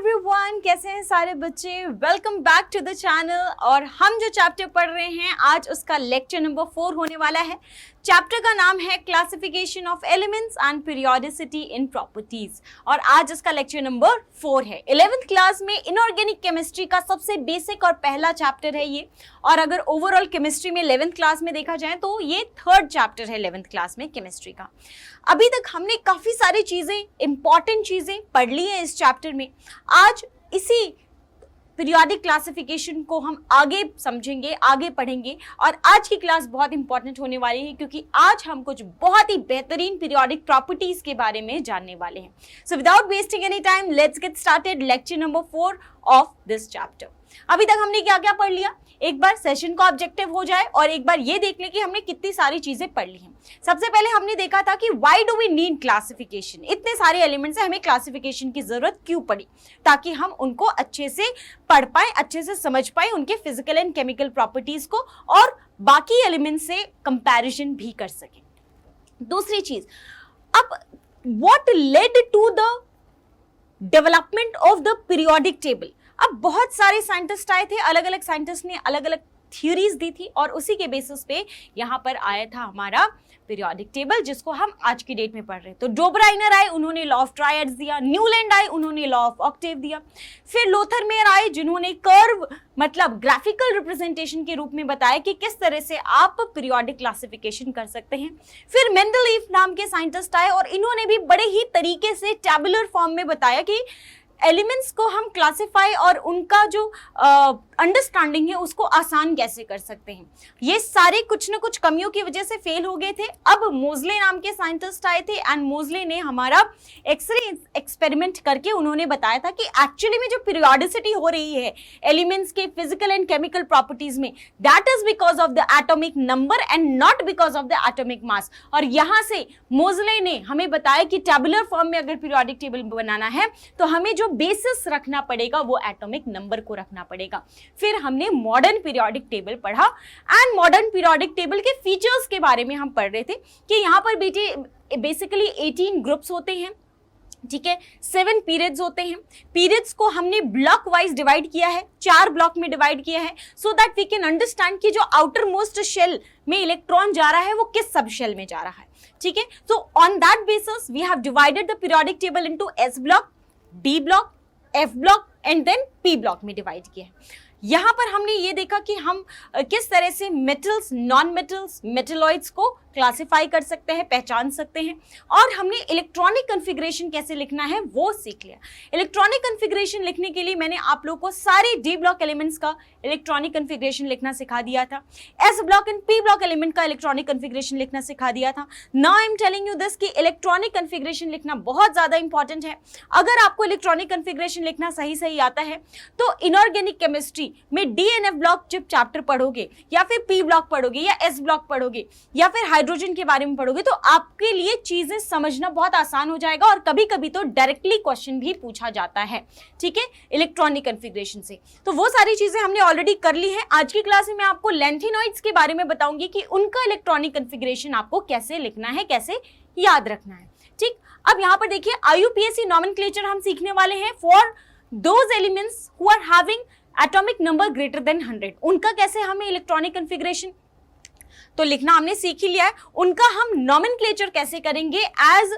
Everyone, कैसे हैं सारे बच्चे। Welcome back to the channel. और हम जो चैप्टर पढ़ रहे हैं आज उसका लेक्चर नंबर 4 होने वाला है। चैप्टर का नाम है classification of elements and periodicity in properties और आज उसका लेक्चर नंबर 4 है। 11th क्लास में इनऑर्गेनिक केमिस्ट्री का सबसे बेसिक और पहला चैप्टर है ये। और अगर ओवरऑल केमिस्ट्री में 11th क्लास में देखा जाए तो ये 3rd चैप्टर है 11th क्लास में केमिस्ट्री का। अभी तक हमने काफी सारी चीजें, इंपॉर्टेंट चीजें पढ़ ली हैं इस चैप्टर में। आज इसी पीरियोडिक क्लासिफिकेशन को हम आगे समझेंगे, आगे पढ़ेंगे और आज की क्लास बहुत इंपॉर्टेंट होने वाली है क्योंकि आज हम कुछ बहुत ही बेहतरीन पीरियोडिक प्रॉपर्टीज के बारे में जानने वाले हैं। So without wasting any time let's get started lecture number 4 of this chapter. अभी तक हमने क्या क्या पढ़ लिया, एक बार सेशन का ऑब्जेक्टिव हो जाए और एक बार ये देख ले कि हमने कितनी सारी चीजें पढ़ ली हैं। सबसे पहले हमने देखा था कि why do we need classification, इतने सारे एलिमेंट्स हैं, हमें क्लासिफिकेशन की जरूरत क्यों पड़ी, ताकि हम उनको अच्छे से पढ़ पाए, अच्छे से समझ पाए, उनके फिजिकल एंड केमिकल प्रॉपर्टीज को और बाकी एलिमेंट से कंपैरिजन भी कर सकें। दूसरी चीज, अब what led to the development of the periodic table. अब बहुत सारे साइंटिस्ट आए थे, अलग अलग साइंटिस्ट ने अलग अलग थ्योरीज दी थी और उसी के बेसिस पे यहाँ पर आया था हमारा पीरियोडिक टेबल जिसको हम आज की डेट में पढ़ रहे हैं। तो डोबराइनर आए, उन्होंने लॉ ऑफ ट्रायड्स दिया। न्यूलैंड आए, उन्होंने लॉ ऑफ ऑक्टेव दिया। फिर लोथरमेयर आए जिन्होंने कर्व मतलब ग्राफिकल रिप्रेजेंटेशन के रूप में बताया कि किस तरह से आप पीरियोडिक क्लासिफिकेशन कर सकते हैं। फिर मेंडलीफ नाम के साइंटिस्ट आए और इन्होंने भी बड़े ही तरीके से टैबुलर फॉर्म में बताया कि एलिमेंट्स को हम क्लासिफाई और उनका जो अंडरस्टैंडिंग है उसको आसान कैसे कर सकते हैं। ये सारे कुछ न कुछ कमियों की वजह से फेल हो गए थे। अब मोजले नाम के साइंटिस्ट आए थे एंड मोजले ने हमारा एक्सरे एक्सपेरिमेंट करके उन्होंने बताया था कि एक्चुअली में जो पीरियोडिसिटी हो रही है एलिमेंट्स के फिजिकल एंड केमिकल प्रॉपर्टीज में, that is because of the atomic number and not because of the atomic mass. और यहां से मोजले ने हमें बताया कि टैबुलर फॉर्म में अगर पीरियोडिक टेबल बनाना है तो हमें जो बेसिस रखना पड़ेगा वो एटॉमिक नंबर को रखना पड़ेगा। फिर हमने मॉडर्न पीरियोडिक टेबल पढ़ा एंड मॉडर्न पीरियोडिक टेबल के फीचर्स के बारे में हम पढ़ रहे थे कि यहाँ पर बेसिकली 18 ग्रुप्स होते हैं, ठीक है, 7 पीरियड्स होते हैं। पीरियड्स को हमने ब्लॉक वाइज डिवाइड किया है, 4 ब्लॉक में डिवाइड किया है so that we can understand कि जो आउटर मोस्ट शेल में इलेक्ट्रॉन जा रहा है वो किस सब शेल में जा रहा है, ठीक है। So on that basis we have divided the periodic table into S block, D block, F block and then P block में डिवाइड किया है। यहां पर हमने ये देखा कि हम किस तरह से मेटल्स, नॉन मेटल्स, मेटलॉइड्स को क्लासिफाई कर सकते हैं, पहचान सकते हैं। और हमने इलेक्ट्रॉनिक कॉन्फ़िगरेशन कैसे लिखना है वो सीख लिया। इलेक्ट्रॉनिक कॉन्फ़िगरेशन लिखने के लिए मैंने आप लोगों को सारे डी ब्लॉक एलिमेंट्स का इलेक्ट्रॉनिक कॉन्फ़िगरेशन लिखना सिखा दिया था। S block and P block element का इलेक्ट्रॉनिक कॉन्फ़िगरेशन लिखना सिखा दिया था। Now I am telling you this कि इलेक्ट्रॉनिक कॉन्फ़िगरेशन लिखना बहुत ज्यादा इंपॉर्टेंट है। अगर आपको इलेक्ट्रॉनिक कॉन्फ़िगरेशन लिखना सही आता है तो इनऑर्गेनिक केमिस्ट्री में डी एंड एफ ब्लॉक जब चैप्टर पढ़ोगे या फिर पी ब्लॉक पढ़ोगे या एस ब्लॉक पढ़ोगे या फिर हाइड्रोजन के बारे में पढ़ोगे तो आपके लिए चीजें समझना बहुत आसान हो जाएगा और कभी कभी तो डायरेक्टली क्वेश्चन भी पूछा जाता है, ठीक है, इलेक्ट्रॉनिक कॉन्फ़िगरेशन से। तो वो सारी चीजें हमने ऑलरेडी कर ली है। आज की क्लास में मैं आपको लैंथेनॉइड्स के बारे में बताऊंगी कि उनका इलेक्ट्रॉनिक कॉन्फ़िगरेशन आपको कैसे लिखना है, कैसे याद रखना है, ठीक। अब यहां पर देखिए IUPAC नॉमेनक्लेचर हम सीखने वाले हैं for those elements who are having atomic number greater than 100। उनका कैसे हमें इलेक्ट्रॉनिक कॉन्फ़िगरेशन तो लिखना हमने सीख ही लिया है, उनका हम नॉमेनक्लेचर कैसे करेंगे एज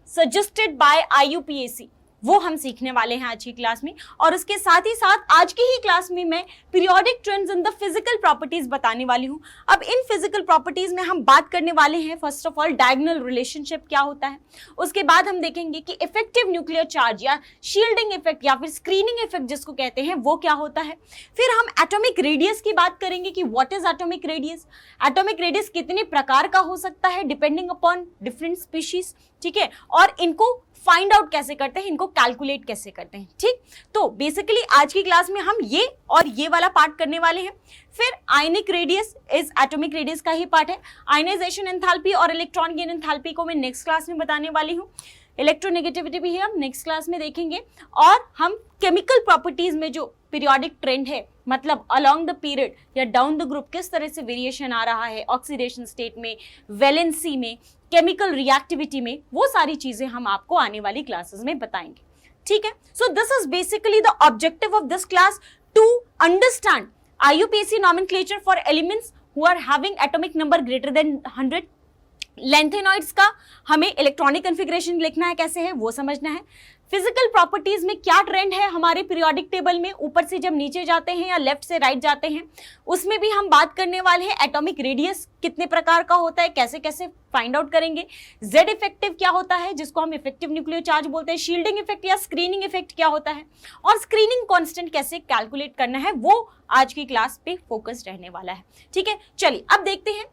सजेस्टेड बाय IUPAC वो हम सीखने वाले हैं आज की क्लास में। और उसके साथ ही साथ आज की ही क्लास में मैं periodic trends in the physical properties बताने वाली हूं। अब इन फिजिकल प्रॉपर्टीज में हम बात करने वाले हैं first of all diagonal relationship क्या होता है, उसके बाद हम देखेंगे कि इफेक्टिव न्यूक्लियर चार्ज या शील्डिंग इफेक्ट या फिर स्क्रीनिंग इफेक्ट जिसको कहते हैं वो क्या होता है। फिर हम एटॉमिक रेडियस की बात करेंगे कि what is atomic radius, atomic radius कितने प्रकार का हो सकता है डिपेंडिंग अपॉन डिफरेंट स्पीशीज, ठीक है, और इनको फाइंड आउट कैसे करते हैं, इनको कैलकुलेट कैसे करते हैं, ठीक। तो बेसिकली आज की क्लास में हम ये और ये वाला पार्ट करने वाले हैं। फिर आयनिक रेडियस इस एटॉमिक रेडियस का ही पार्ट है। आयनाइजेशन एंथैल्पी और इलेक्ट्रॉन गेन एंथैल्पी को मैं नेक्स्ट क्लास में बताने वाली हूँ। इलेक्ट्रोनेगेटिविटी भी हम नेक्स्ट क्लास में देखेंगे। और हम केमिकल प्रॉपर्टीज में जो पीरियोडिक ट्रेंड है, मतलब अलोंग द पीरियड या डाउन द ग्रुप किस तरह से वेरिएशन आ रहा है ऑक्सीडेशन स्टेट में, वैलेंसी में, केमिकल रिएक्टिविटी में, वो सारी चीजें हम आपको आने वाली क्लासेस में बताएंगे, ठीक है, so this is basically the objective of this class, to understand IUPAC nomenclature for elements who are having atomic number greater than 100. Lanthanoids का हमें इलेक्ट्रॉनिक कॉन्फ़िगरेशन लिखना है, कैसे है वो समझना है। फिजिकल प्रॉपर्टीज में क्या ट्रेंड है हमारे पीरियोडिक टेबल में, ऊपर से जब नीचे जाते हैं या लेफ्ट से राइट जाते हैं, उसमें भी हम बात करने वाले हैं। एटॉमिक रेडियस कितने प्रकार का होता है, कैसे कैसे फाइंड आउट करेंगे। जेड इफेक्टिव क्या होता है, जिसको हम इफेक्टिव न्यूक्लियर चार्ज बोलते हैं। शील्डिंग इफेक्ट या स्क्रीनिंग इफेक्ट क्या होता है, और स्क्रीनिंग कांस्टेंट कैसे कैलकुलेट करना है, वो आज की क्लास पे फोकस रहने वाला है। ठीक है, चलिए अब देखते हैं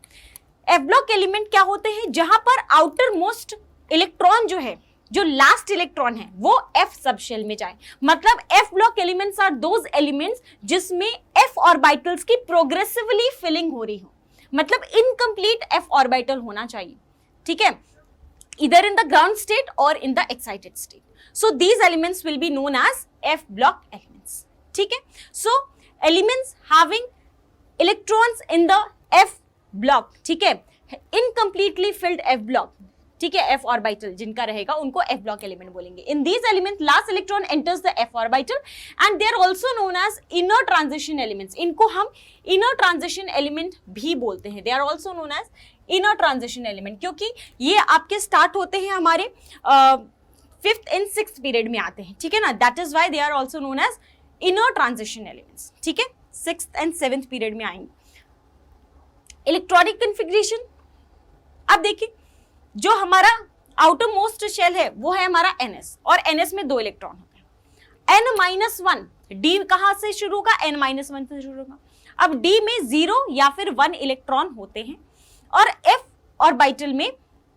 एफ ब्लॉक एलिमेंट क्या होते हैं, जहां पर आउटर मोस्ट इलेक्ट्रॉन जो है, जो लास्ट इलेक्ट्रॉन है, वो एफ सब शेल में जाए। मतलब F block elements are those elements जिसमें एफ ऑर्बिटल्स की प्रोग्रेसिवली फिलिंग हो रही हो, मतलब इनकम्प्लीट एफ ऑर्बिटल होना चाहिए। ठीक है, इधर इन द ग्राउंड स्टेट और in the excited state. So these elements will be known as F block elements. ठीक है, so elements having electrons in the F block, ठीक है, इनकम्प्लीटली फिल्ड एफ ब्लॉक, ठीक है, एफ ऑर्बिटल जिनका रहेगा उनको एफ ब्लॉक एलिमेंट बोलेंगे। In these element last electron enters the F orbital and they are also known as inner transition elements. इनको हम इनर ट्रांजिशन एलिमेंट भी बोलते हैं, they are also known as inner transition element, क्योंकि ये आपके start होते हैं हमारे 5th एंड 6th पीरियड में आते हैं। ठीक है ना, that is why they are also known as inner transition elements. ठीक है, 6th एंड 7th पीरियड में आएंगे। इलेक्ट्रॉनिक कॉन्फ़िगरेशन, अब देखिए जो हमारा आउटर मोस्ट शेल है वो है हमारा NS, और NS में 2 इलेक्ट्रॉन होते हैं। N-1 D कहां से शुरू होगा, N-1 से शुरू होगा। अब D में 0 या फिर 1 इलेक्ट्रॉन होते हैं, और F ऑर्बिटल में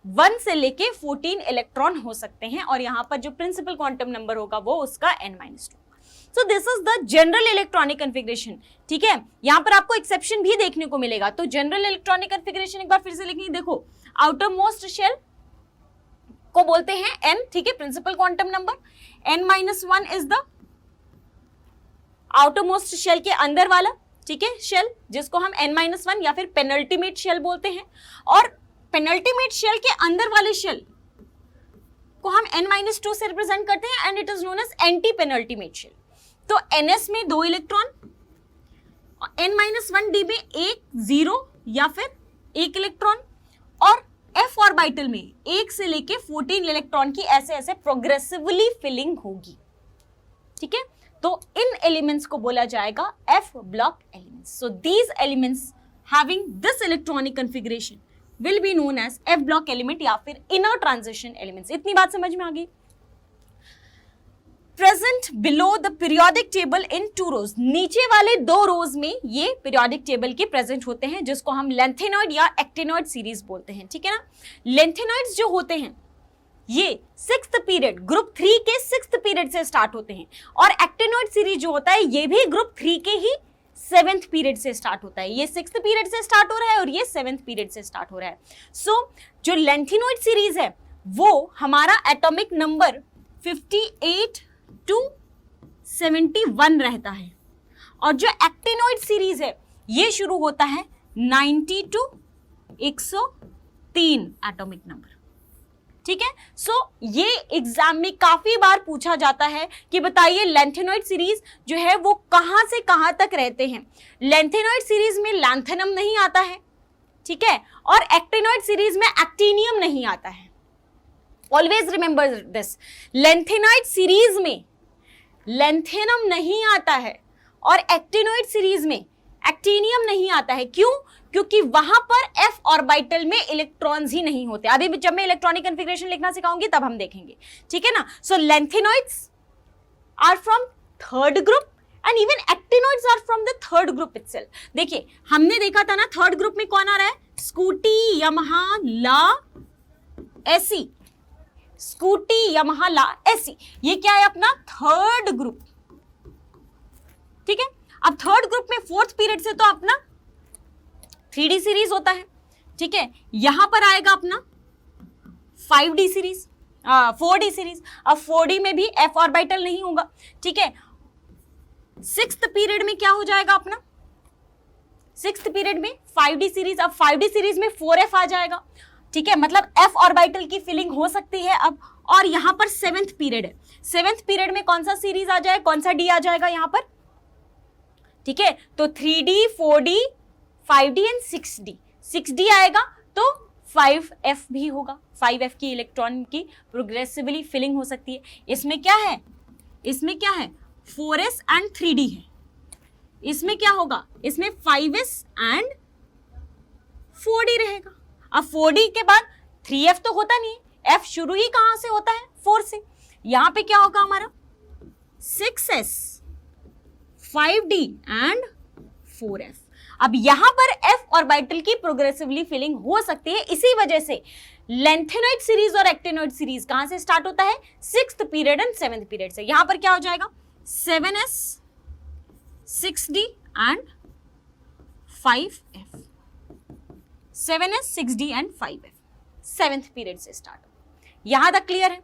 1 से लेके 14 इलेक्ट्रॉन हो सकते हैं, और यहां पर जो प्रिंसिपल क्वांटम नंबर होगा वो उसका N-2। So this is the general electronic configuration। ठीक है, यहां पर आपको एक्सेप्शन भी देखने को मिलेगा। तो जनरल इलेक्ट्रॉनिक कॉन्फ़िगरेशन एक बार फिर से लिखेंगे, देखो आउटर मोस्ट शेल को बोलते हैं N, ठीक है, principal quantum number. N-1 is the outer most shell के अंदर वाला, ठीक है, शेल जिसको हम N-1 या फिर पेनल्टीमेट शेल बोलते हैं, और पेनल्टीमेट शेल के अंदर वाले शेल को हम N-2 से रिप्रेजेंट करते हैं and it is known as anti penultimate shell. तो NS में 2 इलेक्ट्रॉन, N-1D में 1 0 या फिर 1 इलेक्ट्रॉन, और F ऑर्बिटल में 1 से लेके 14 इलेक्ट्रॉन की ऐसे ऐसे प्रोग्रेसिवली फिलिंग होगी। ठीक है, तो इन एलिमेंट्स को बोला जाएगा F block elements. So these elements having this electronic configuration will be known as F block element या फिर इनर ट्रांजिशन एलिमेंट्स। इतनी बात समझ में आ गई। Present below the periodic table इन 2 रोज, नीचे वाले 2 रोज में ये पीरियोडिक टेबल के प्रेजेंट होते हैं, जिसको हम लेंथेनॉइड या एक्टिनॉइड सीरीज बोलते हैं। ठीक है ना, लेंथेनॉइड्स जो होते हैं ये 6th पीरियड, ग्रुप 3 के 6th पीरियड से स्टार्ट होते हैं, और एक्टिनॉइड सीरीज जो होता है ये भी ग्रुप 3 के ही 7th पीरियड से स्टार्ट होता है। ये 6th पीरियड से स्टार्ट हो रहा है और ये 7th पीरियड से स्टार्ट हो रहा है। सो जो लेंथेनॉइड सीरीज है वो हमारा एटॉमिक नंबर 58 to 71 रहता है, और जो एक्टिनॉइड सीरीज है ये शुरू होता है 90 to 103 एटॉमिक नंबर। ठीक है, सो ये एग्जाम में काफी बार पूछा जाता है कि बताइए लेंथेनॉइड सीरीज जो है वो कहां से कहां तक रहते हैं। लेंथेनॉइड सीरीज में लैंथेनम नहीं आता है, ठीक है, और एक्टिनॉइड सीरीज में एक्टिनियम नहीं आता है। Always remember this, lanthanoid series में लेंथेनम नहीं आता है और एक्टिनॉइड सीरीज में एक्टिनियम नहीं आता है। क्यों? क्योंकि वहां पर f ऑर्बिटल में इलेक्ट्रॉन्स ही नहीं होते। अभी जब मैं इलेक्ट्रॉनिक कॉन्फ़िगरेशन लिखना सिखाऊंगी तब हम देखेंगे। ठीक है ना, so lanthanoids are from 3rd group and even actinoids are from the 3rd group itself. देखिए हमने देखा था ना 3rd ग्रुप में कौन आ रहा है, स्कूटी यमहा ला एसी, स्कूटी यमहा ला एसी, ये क्या है अपना 3rd ग्रुप। ठीक है, अब 3rd ग्रुप में 4th पीरियड से तो अपना 3D सीरीज होता है। ठीक है, यहां पर आएगा अपना 5D सीरीज, 4D सीरीज। अब 4D में भी f ऑर्बिटल नहीं होगा। ठीक है, 6th पीरियड में क्या हो जाएगा अपना, 6th पीरियड में 5D सीरीज। अब 5D सीरीज में 4f आ जाएगा। ठीक है, मतलब f ऑर्बिटल की फिलिंग हो सकती है अब। और यहां पर 7th पीरियड है, 7th पीरियड में कौन सा सीरीज आ जाए, कौन सा डी आ जाएगा यहां पर, ठीक है, तो 3D 4D 5D and 6D, 6D आएगा तो 5F भी होगा, 5F की इलेक्ट्रॉन की प्रोग्रेसिवली फिलिंग हो सकती है। इसमें क्या है, इसमें क्या है, 4S एंड 3D है। इसमें क्या होगा, इसमें 5S एंड 4D रहेगा। अब 4D के बाद 3F तो होता नहीं है, F शुरू ही कहां से होता है, 4 से। यहां पे क्या होगा हमारा 6S 5D एंड 4F। अब यहां पर F ऑर्बिटल की प्रोग्रेसिवली फिलिंग हो सकती है, इसी वजह से लेंथेनॉइड सीरीज और एक्टिनॉइड सीरीज कहां से स्टार्ट होता है, 6th period and 7th period से। यहां पर क्या हो जाएगा 7S 6D and 5F, 7S 6D and 5F 7th period से स्टार्ट हो। यहां तक क्लियर है,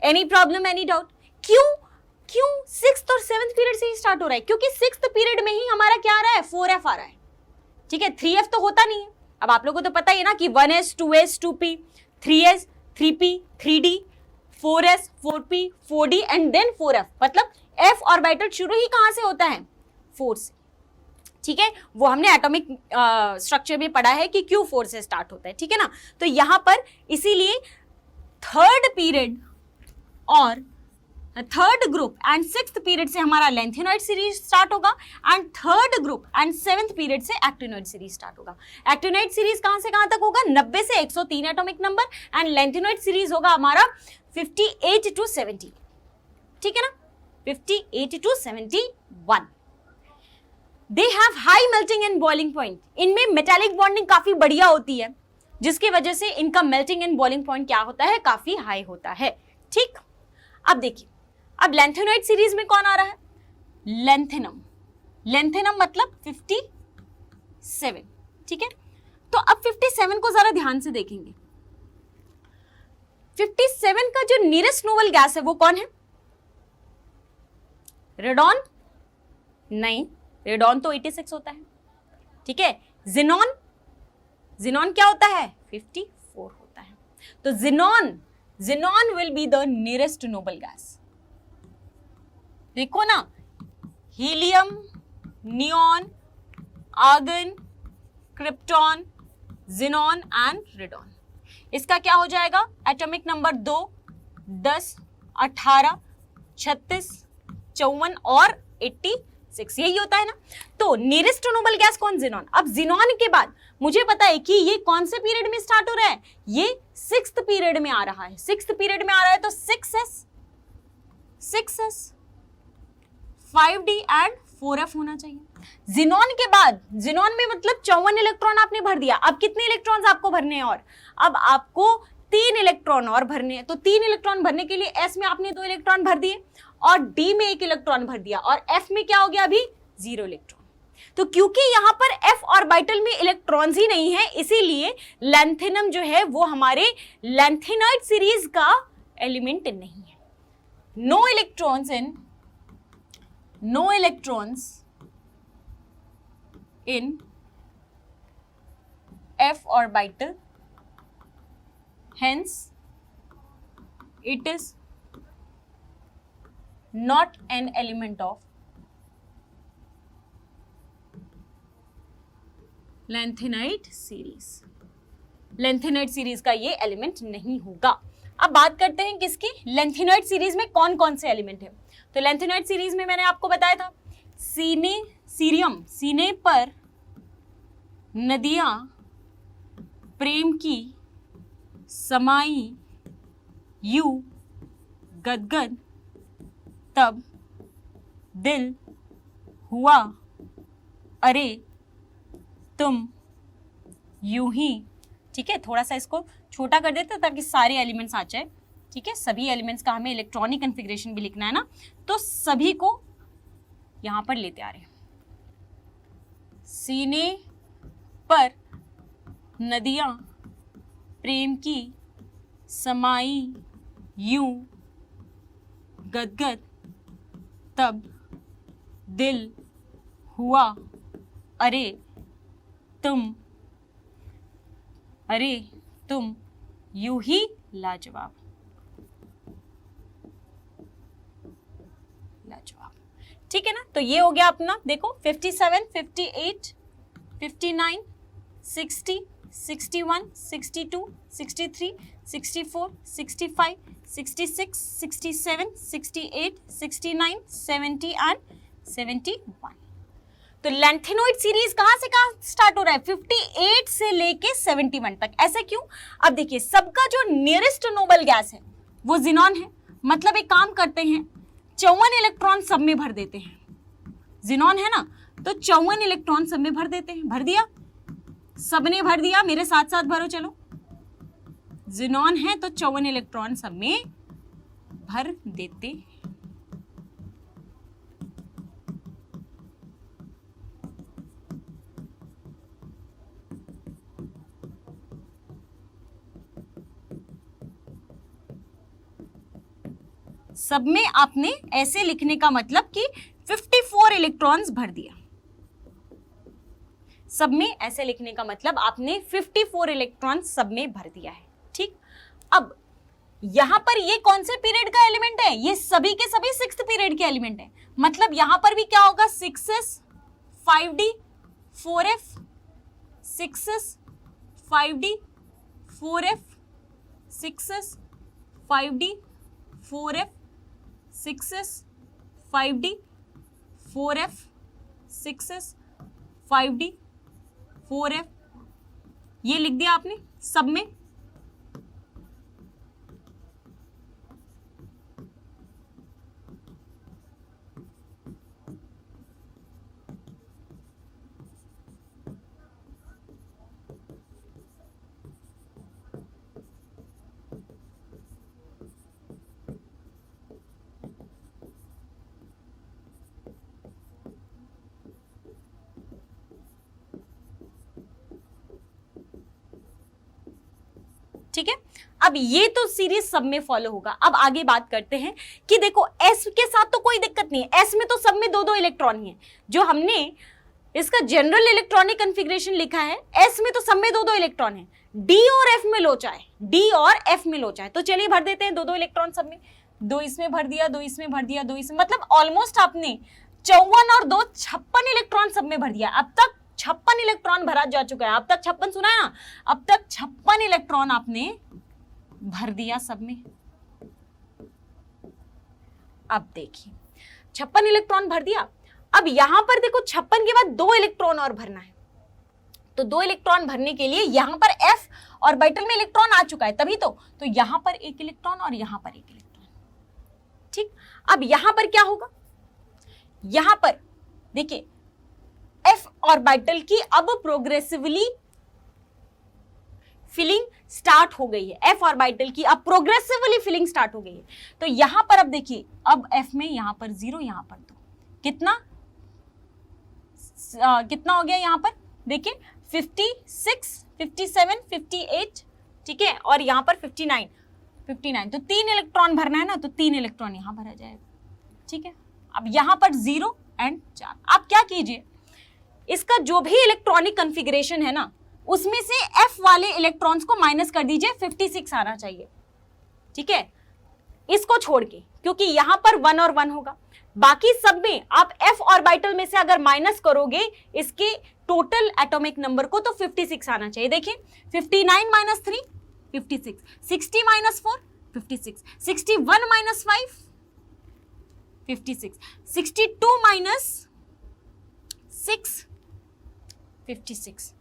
एनी प्रॉब्लम, एनी डाउट? क्यों 6th और 7th पीरियड से ही स्टार्ट हो रहा है, क्योंकि 6th पीरियड में ही हमारा क्या आ रहा है, 4F आ रहा है, ठीक है, 3F तो होता नहीं है। अब आप लोगों को तो पता ही है ना कि 1S 2S 2P 3S 3P 3D 4S 4P 4D and then 4F, मतलब F ऑर्बिटल शुरू ही कहां से होता है, 4 से, ठीक है, वो हमने एटॉमिक स्ट्रक्चर में पढ़ा है कि क्यों 4 से स्टार्ट होता है, ठीक है ना। तो यहां पर इसीलिए 3rd पीरियड और 3rd group and 6th period से हमारा लेंथेनॉइड सीरीज स्टार्ट होगा and 3rd group and 7th period से एक्टिनॉइड सीरीज स्टार्ट होगा। एक्टिनॉइड सीरीज कहां से कहां तक होगा, 90 से 103 atomic number and lanthanoid series होगा हमारा 58 to 70, ठीक है ना, 58 to 71। They have high melting and boiling point, इनमें मेटालिक बॉन्डिंग काफी बढ़िया होती है, जिसकी वजह से इनका मेल्टिंग एंड बॉइलिंग पॉइंट क्या होता है, काफी हाई होता है, ठीक। अब देखिए, अब लेंथेनॉइड सीरीज में कौन आ रहा है, लेंथेनम, लेंथेनम मतलब 57, ठीक है। तो अब 57 को जरा ध्यान से देखेंगे, 57 का जो नियरेस्ट नोबल गैस है वो कौन है, रेडॉन? नहीं, रेडॉन तो 86 होता है, ठीक है। जिनॉन, जिनॉन क्या होता है, 54 होता है। तो xenon will be the nearest noble gas. देखो ना, helium, neon, argon, krypton, xenon and radon. इसका क्या हो जाएगा, एटॉमिक नंबर 2, 10, 18, 36, 54 और 86, यही होता है ना। तो नियरेस्ट नोबल गैस कौन, जिनॉन। अब जिनॉन के बाद मुझे पता है कि ये कौन से पीरियड में स्टार्ट हो रहा है, ये 6th पीरियड में आ रहा है, 6th पीरियड में आ रहा है, तो 6S 5D एंड 4F होना चाहिए। जिनॉन के बाद, जिनॉन में मतलब 54 इलेक्ट्रॉन आपने भर दिया, अब कितने इलेक्ट्रॉन्स आपको भरने हैं, और अब आपको 3 इलेक्ट्रॉन और भरने हैं। तो 3 इलेक्ट्रॉन भरने के लिए S में आपने 2 इलेक्ट्रॉन भर दिए और D में 1 इलेक्ट्रॉन भर दिया, और F में क्या हो गया, अभी 0 इलेक्ट्रॉन। तो क्योंकि यहां पर F ऑर्बिटल में इलेक्ट्रॉन्स ही नहीं है, इसीलिए लेंथेनम जो है वो हमारे लेंथेनॉइड सीरीज का एलिमेंट नहीं है। No electrons in F orbital, hence it is not an element of lanthanide series. Lanthanide series का ये एलिमेंट नहीं होगा। अब बात करते हैं किसकी, लेंथेनाइड सीरीज में कौन कौन से एलिमेंट है। तो लेंथेनाइड सीरीज में मैंने आपको बताया था, सीने, सीरियम, सीने पर नदियां प्रेम की समाई यूं गदगद, तब दिल हुआ अरे तुम यूं ही। ठीक है, थोड़ा सा इसको छोटा कर देते ताकि सारे एलिमेंट्स आ जाए। ठीक है, सभी एलिमेंट्स का हमें इलेक्ट्रॉनिक कन्फिग्रेशन भी लिखना है ना, तो सभी को यहां पर लेते आ रहे हैं। सीने पर नदियां प्रेम की समाई यूं गदगद, तब दिल हुआ अरे तुम यू ही लाजवाब, लाजवाब। ठीक है ना, तो ये हो गया अपना, देखो 57, 58, 59, 60, 61, 62, 63, 64, 65, 66, 67, 68, 69, 70 एंड 71। तो लैंथेनोइड सीरीज कहां से कहां स्टार्ट हो रहा है? 58 से लेके 71 तक। ऐसा क्यों? अब देखिए, सबका जो नियरेस्ट नोबल गैस है वो जिनॉन है। मतलब एक काम करते हैं, 54 इलेक्ट्रॉन सब में भर देते हैं। जिनॉन है ना, तो 54 इलेक्ट्रॉन सब में भर देते हैं। भर दिया, सबने भर दिया, मेरे साथ साथ भरो चलो। जिनॉन है तो 54 इलेक्ट्रॉन सब में भर देते हैं। सब में आपने ऐसे लिखने का मतलब कि 54 इलेक्ट्रॉन्स भर दिया। सब में ऐसे लिखने का मतलब आपने 54 इलेक्ट्रॉन सब में भर दिया है। ठीक, अब यहां पर ये कौन से पीरियड का एलिमेंट है? ये सभी के सभी 6th पीरियड के एलिमेंट है। मतलब यहां पर भी क्या होगा? 6s 5d 4f 6s 5d 4f 6s 5d 4f 6s 5d 4f 6s 5d 4f, ये लिख दिया आपने सब में। ठीक है, अब ये तो सीरीज सब में फॉलो होगा। अब आगे बात करते हैं कि देखो S के साथ तो कोई दिक्कत नहीं है, S में तो सब में दो दो इलेक्ट्रॉन ही है। जो हमने इसका जनरल इलेक्ट्रॉनिक कन्फिग्रेशन लिखा है, S में तो सब में दो दो इलेक्ट्रॉन है, D और F में लोचा है, D और F में लोचा है। तो चलिए भर देते हैं दो दो इलेक्ट्रॉन सब में। दो इसमें भर दिया, दो इसमें भर दिया, दो इसमें, मतलब ऑलमोस्ट आपने 54 और 2 56 इलेक्ट्रॉन सब में भर दिया। अब तक 56 इलेक्ट्रॉन भरा जा चुका है। अब तक 56 सुना है ना, अब तक 56 इलेक्ट्रॉन आपने भर दिया सब में। अब देखिए 56 इलेक्ट्रॉन भर दिया। अब यहां पर देखो 56 के बाद 2 इलेक्ट्रॉन और भरना है। तो 2 इलेक्ट्रॉन भरने के लिए यहां पर F ऑर्बिटल में इलेक्ट्रॉन आ चुका है, तभी तो यहां पर 1 इलेक्ट्रॉन और यहां पर 1 इलेक्ट्रॉन। ठीक, अब यहां पर क्या होगा? यहां पर देखिए F ऑर्बिटल की अब प्रोग्रेसिवली फिलिंग स्टार्ट हो गई है। F ऑर्बिटल की अब प्रोग्रेसिवली फिलिंग स्टार्ट हो गई है। तो यहां पर अब देखिए, अब F में यहां पर 0, यहां पर 2, कितना कितना हो गया? यहां पर देखिए 56, 57, 58, ठीक है, और यहां पर 59, तो 3 इलेक्ट्रॉन भरना है ना, तो 3 इलेक्ट्रॉन यहां भरा जाएगा। ठीक है, अब यहां पर 0 और 4। आप क्या कीजिए, इसका जो भी इलेक्ट्रॉनिक कॉन्फ़िगरेशन है ना, उसमें से F वाले इलेक्ट्रॉन्स को माइनस कर दीजिए, 56 आना चाहिए। ठीक है, इसको छोड़ के, क्योंकि यहां पर 1 और 1 होगा। बाकी सब में आप F ऑर्बिटल में से अगर माइनस करोगे इसके टोटल एटॉमिक नंबर को, तो 56 आना चाहिए। देखिए 59 minus 3 56, 60 minus 4 56, 61 minus 5 56, 62 minus 6 56,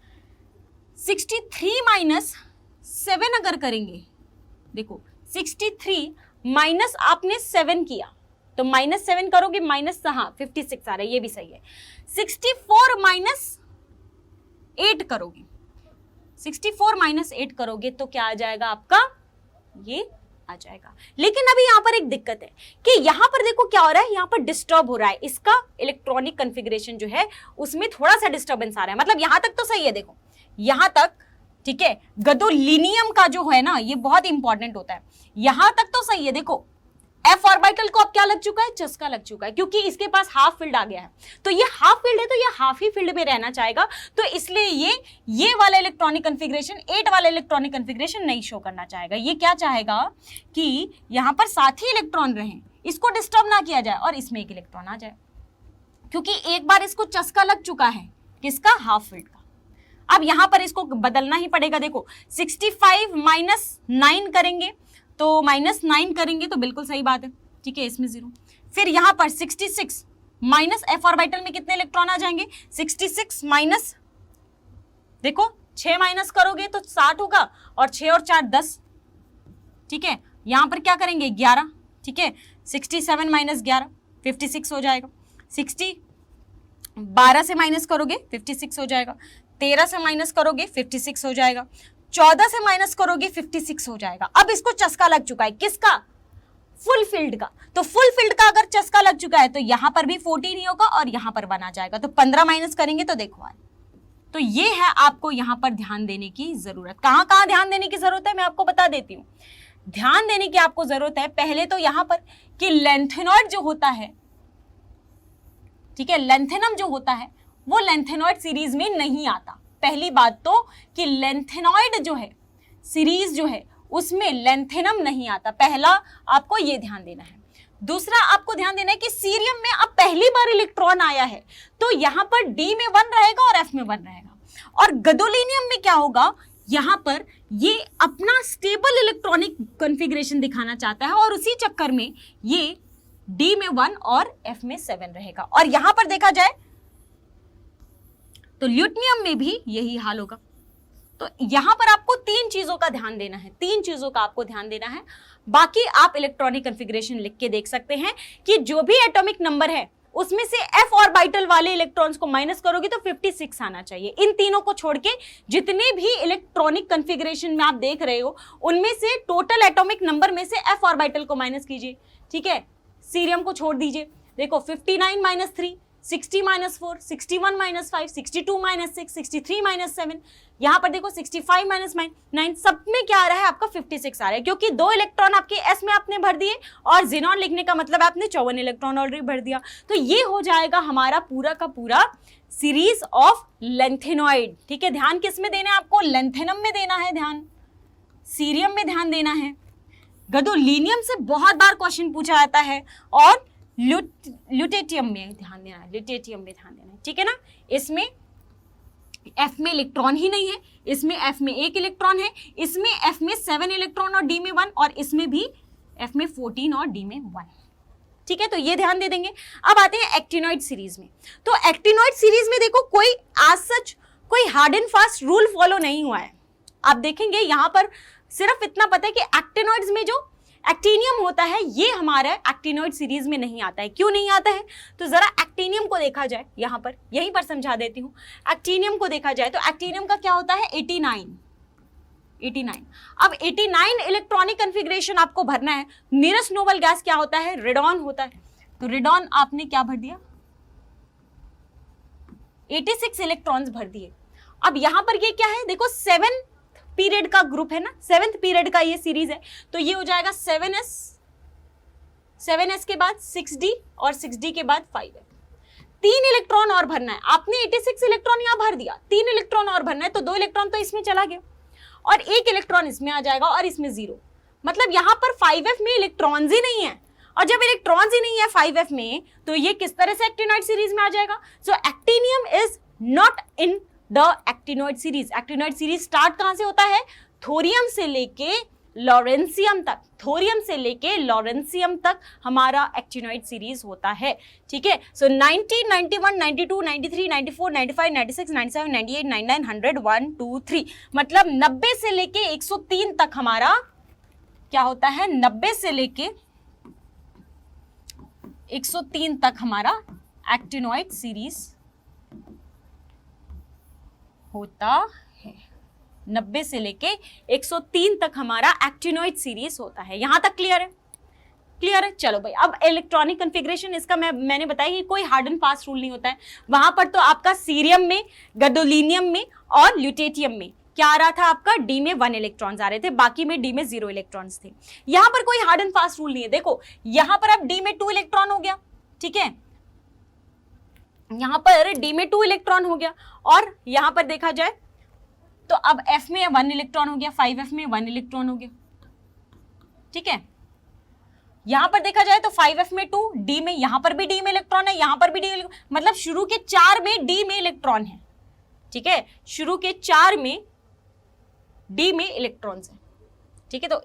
63 minus 7 अगर करेंगे, देखो 63 माइनस आपने 7 किया, तो माइनस 7 करोगे, माइनस 56 आ रहा है, ये भी सही है। 64 माइनस 8 करोगे, 64 माइनस 8 करोगे तो क्या आ जाएगा आपका? ये आ जाएगा। लेकिन अभी यहां पर एक दिक्कत है कि यहां पर देखो क्या हो रहा है, यहां पर डिस्टर्ब हो रहा है। इसका इलेक्ट्रॉनिक कॉन्फ़िगरेशन जो है उसमें थोड़ा सा डिस्टर्बेंस आ रहा है। मतलब यहां तक तो सही है, देखो यहां तक ठीक है। गैडोलिनियम का जो है ना, ये बहुत इंपॉर्टेंट होता है। यहां तक तो सही है, देखो एफ ऑर्बिटल को अब क्या लग चुका है, चस्का लग चुका है, क्योंकि इसके पास हाफ फील्ड आ गया है। तो ये हाफ फील्ड है तो ये हाफ ही फील्ड में रहना चाहेगा, तो इसलिए ये वाला इलेक्ट्रॉनिक कन्फिग्रेशन, 8 वाला इलेक्ट्रॉनिक कन्फिग्रेशन नहीं शो करना चाहेगा। ये क्या चाहेगा कि यहां पर साथ ही इलेक्ट्रॉन रहें, इसको डिस्टर्ब ना किया जाए और इसमें एक इलेक्ट्रॉन आ जाए, क्योंकि एक बार इसको चस्का लग चुका है किसका, हाफ फील्ड का। अब यहां पर इसको बदलना ही पड़ेगा। देखो 65 माइनस 9 करेंगे तो -9 करेंगे तो बिल्कुल सही बात है, ठीक है, इसमें 0। फिर यहां पर 66 माइनस एफ ऑर्बिटल में कितने इलेक्ट्रॉन आ जाएंगे, 66 माइनस, देखो 6 माइनस करोगे तो 60 होगा, और 6 और 4 10, ठीक है। यहां पर क्या करेंगे 11, ठीक है, 67 माइनस 11 56 हो जाएगा, 12 से माइनस करोगे 56 हो जाएगा, 13 से माइनस करोगे 56 हो जाएगा, 14 से माइनस करोगे 56 हो जाएगा। अब इसको चस्का लग चुका है किसका, फुल फील्ड का। तो फुल फील्ड का अगर चस्का लग चुका है तो यहां पर भी 14 ही होगा और यहां पर 1 आ जाएगा, तो 15 माइनस करेंगे तो देखो आए। तो ये है आपको यहां पर ध्यान देने की जरूरत। कहां कहां ध्यान देने की जरूरत है मैं आपको बता देती हूं। ध्यान देने की आपको जरूरत है पहले तो यहां पर कि लेंथेनॉइड जो होता है, ठीक है, लेंथेनम जो होता है वो लेंथेनॉइड सीरीज में नहीं आता। पहली बात तो कि लेंथेनॉइड जो है सीरीज जो है उसमें लेंथेनम नहीं आता, पहला आपको ये ध्यान देना है। दूसरा आपको ध्यान देना है कि सीरियम में अब पहली बार इलेक्ट्रॉन आया है तो यहां पर डी में 1 रहेगा और एफ में 1 रहेगा, और गैडोलीनियम में क्या होगा, यहां पर ये अपना स्टेबल इलेक्ट्रॉनिक कॉन्फ़िगरेशन दिखाना चाहता है और उसी चक्कर में ये डी में 1 और एफ में 7 रहेगा। और यहां पर देखा जाए तो ल्यूटनियम में भी यही हाल होगा। तो यहां पर आपको 3 चीजों का ध्यान देना है, 3 चीजों का आपको ध्यान देना है। बाकी आप इलेक्ट्रॉनिक कॉन्फ़िगरेशन लिख के देख सकते हैं कि जो भी एटॉमिक नंबर है उसमें से एफ ऑर्बिटल वाले इलेक्ट्रॉन्स को माइनस करोगे तो 56 आना चाहिए। इन तीनों को छोड़ के जितने भी इलेक्ट्रॉनिक कॉन्फ़िगरेशन में आप देख रहे हो उनमें से टोटल एटॉमिक नंबर में से एफ ऑर्बिटल को माइनस कीजिए, ठीक है, सीरियम को छोड़ दीजिए। देखो 59 minus 3, 60 minus 4, 61 minus 5, 62 minus 6, 63 minus 7, यहाँ पर देखो 65 माइनस 9, सब में क्या आ रहा है आपका 56 आ रहा है, क्योंकि 2 इलेक्ट्रॉन आपके एस में आपने भर दिए और जिनॉन लिखने का मतलब आपने 54 इलेक्ट्रॉन ऑलरेडी भर दिया। तो ये हो जाएगा हमारा पूरा का पूरा सीरीज ऑफ लेंथेनॉइड, ठीक है। ध्यान किस में देना है आपको, लेंथेनम में देना है ध्यान, सीरियम में ध्यान देना है, गैडोलीनियम से बहुत बार क्वेश्चन पूछा जाता है, और ल्यूटेटियम में ध्यान देना है, ल्यूटेटियम में ध्यान देना है, ठीक है ना। इसमें एफ में इलेक्ट्रॉन ही नहीं है, इसमें एफ में 1 इलेक्ट्रॉन है, इसमें एफ में 7 इलेक्ट्रॉन और डी में 1, और इसमें भी एफ में 14 और डी में 1, ठीक है। तो ये ध्यान दे देंगे। अब आते हैं एक्टिनॉइड सीरीज में। तो एक्टिनॉइड सीरीज में देखो कोई आज सच कोई hard and fast rule follow नहीं हुआ है। आप देखेंगे यहां पर सिर्फ इतना पता है कि एक्टिनॉइड्स में जो एक्टिनियम होता है ये हमारा एक्टिनॉइड सीरीज में नहीं आता है। क्यों नहीं आता है, तो जरा एक्टिनियम को देखा जाए, यहां पर यहीं पर समझा देती हूं। एक्टिनियम को देखा जाए तो एक्टिनियम का क्या होता है 89। अब 89 इलेक्ट्रॉनिक कॉन्फ़िगरेशन आपको भरना है। नियरेस्ट नोबल गैस क्या होता है, रेडॉन होता है, तो रेडॉन आपने क्या भर दिया 86 इलेक्ट्रॉन्स भर दिए। अब यहां पर ये क्या है, देखो 7 पीरियड का ग्रुप है ना, 7th पीरियड का ये सीरीज है, तो ये हो जाएगा 7s के बाद 6d और 6d के बाद 5f। 3 इलेक्ट्रॉन और भरना है आपने, 86 इलेक्ट्रॉन यहां भर दिया, 3 इलेक्ट्रॉन और भरना है, तो 2 इलेक्ट्रॉन तो इसमें चला गया और 1 इलेक्ट्रॉन इसमें आ जाएगा और इसमें 0, मतलब यहां पर 5f में इलेक्ट्रॉन्स ही नहीं है। और जब इलेक्ट्रॉन्स ही नहीं है 5f में तो ये किस तरह से एक्टिनॉइड सीरीज में आ जाएगा। So actinium is not in the actinoid series. Actinoid series start कहां से होता है, थोरियम से लेके लॉरेंसियम तक, थोरियम से लेके लॉरेंसियम तक हमारा एक्टिनॉइड सीरीज होता है, ठीक है। सो 90, 91, 92, 93, 94, 95, 96, 97, 98, 99, 100, 1, 2, 3, मतलब 90 से लेके 103 तक हमारा क्या होता है, 90 से लेके 103 तक हमारा एक्टिनॉइड सीरीज होता है। 90 से लेके 103 तक हमारा एक्टिनॉइड सीरीज होता है। यहां तक क्लियर है, क्लियर है। चलो भाई, अब इलेक्ट्रॉनिक कॉन्फ़िगरेशन इसका मैंने बताया कि कोई हार्ड एंड फास्ट रूल नहीं होता है। वहां पर तो आपका सीरियम में, गैडोलीनियम में और ल्यूटेटियम में क्या आ रहा था आपका, डी में 1 इलेक्ट्रॉन्स आ रहे थे, बाकी में डी में 0 इलेक्ट्रॉन्स थे। यहां पर कोई हार्ड एंड फास्ट रूल नहीं है। देखो यहां पर अब डी में 2 इलेक्ट्रॉन हो गया, ठीक है, यहां पर डी में 2 इलेक्ट्रॉन हो गया, और यहां पर देखा जाए तो अब एफ में 1 इलेक्ट्रॉन हो गया, 5f में 1 इलेक्ट्रॉन हो गया, ठीक है। यहां पर देखा जाए तो 5f में 2, डी में, यहां पर भी डी में इलेक्ट्रॉन है, यहां पर भी डी, मतलब शुरू के 4 में डी में इलेक्ट्रॉन है, ठीक है, शुरू के 4 में डी में इलेक्ट्रॉन्स है, ठीक है। तो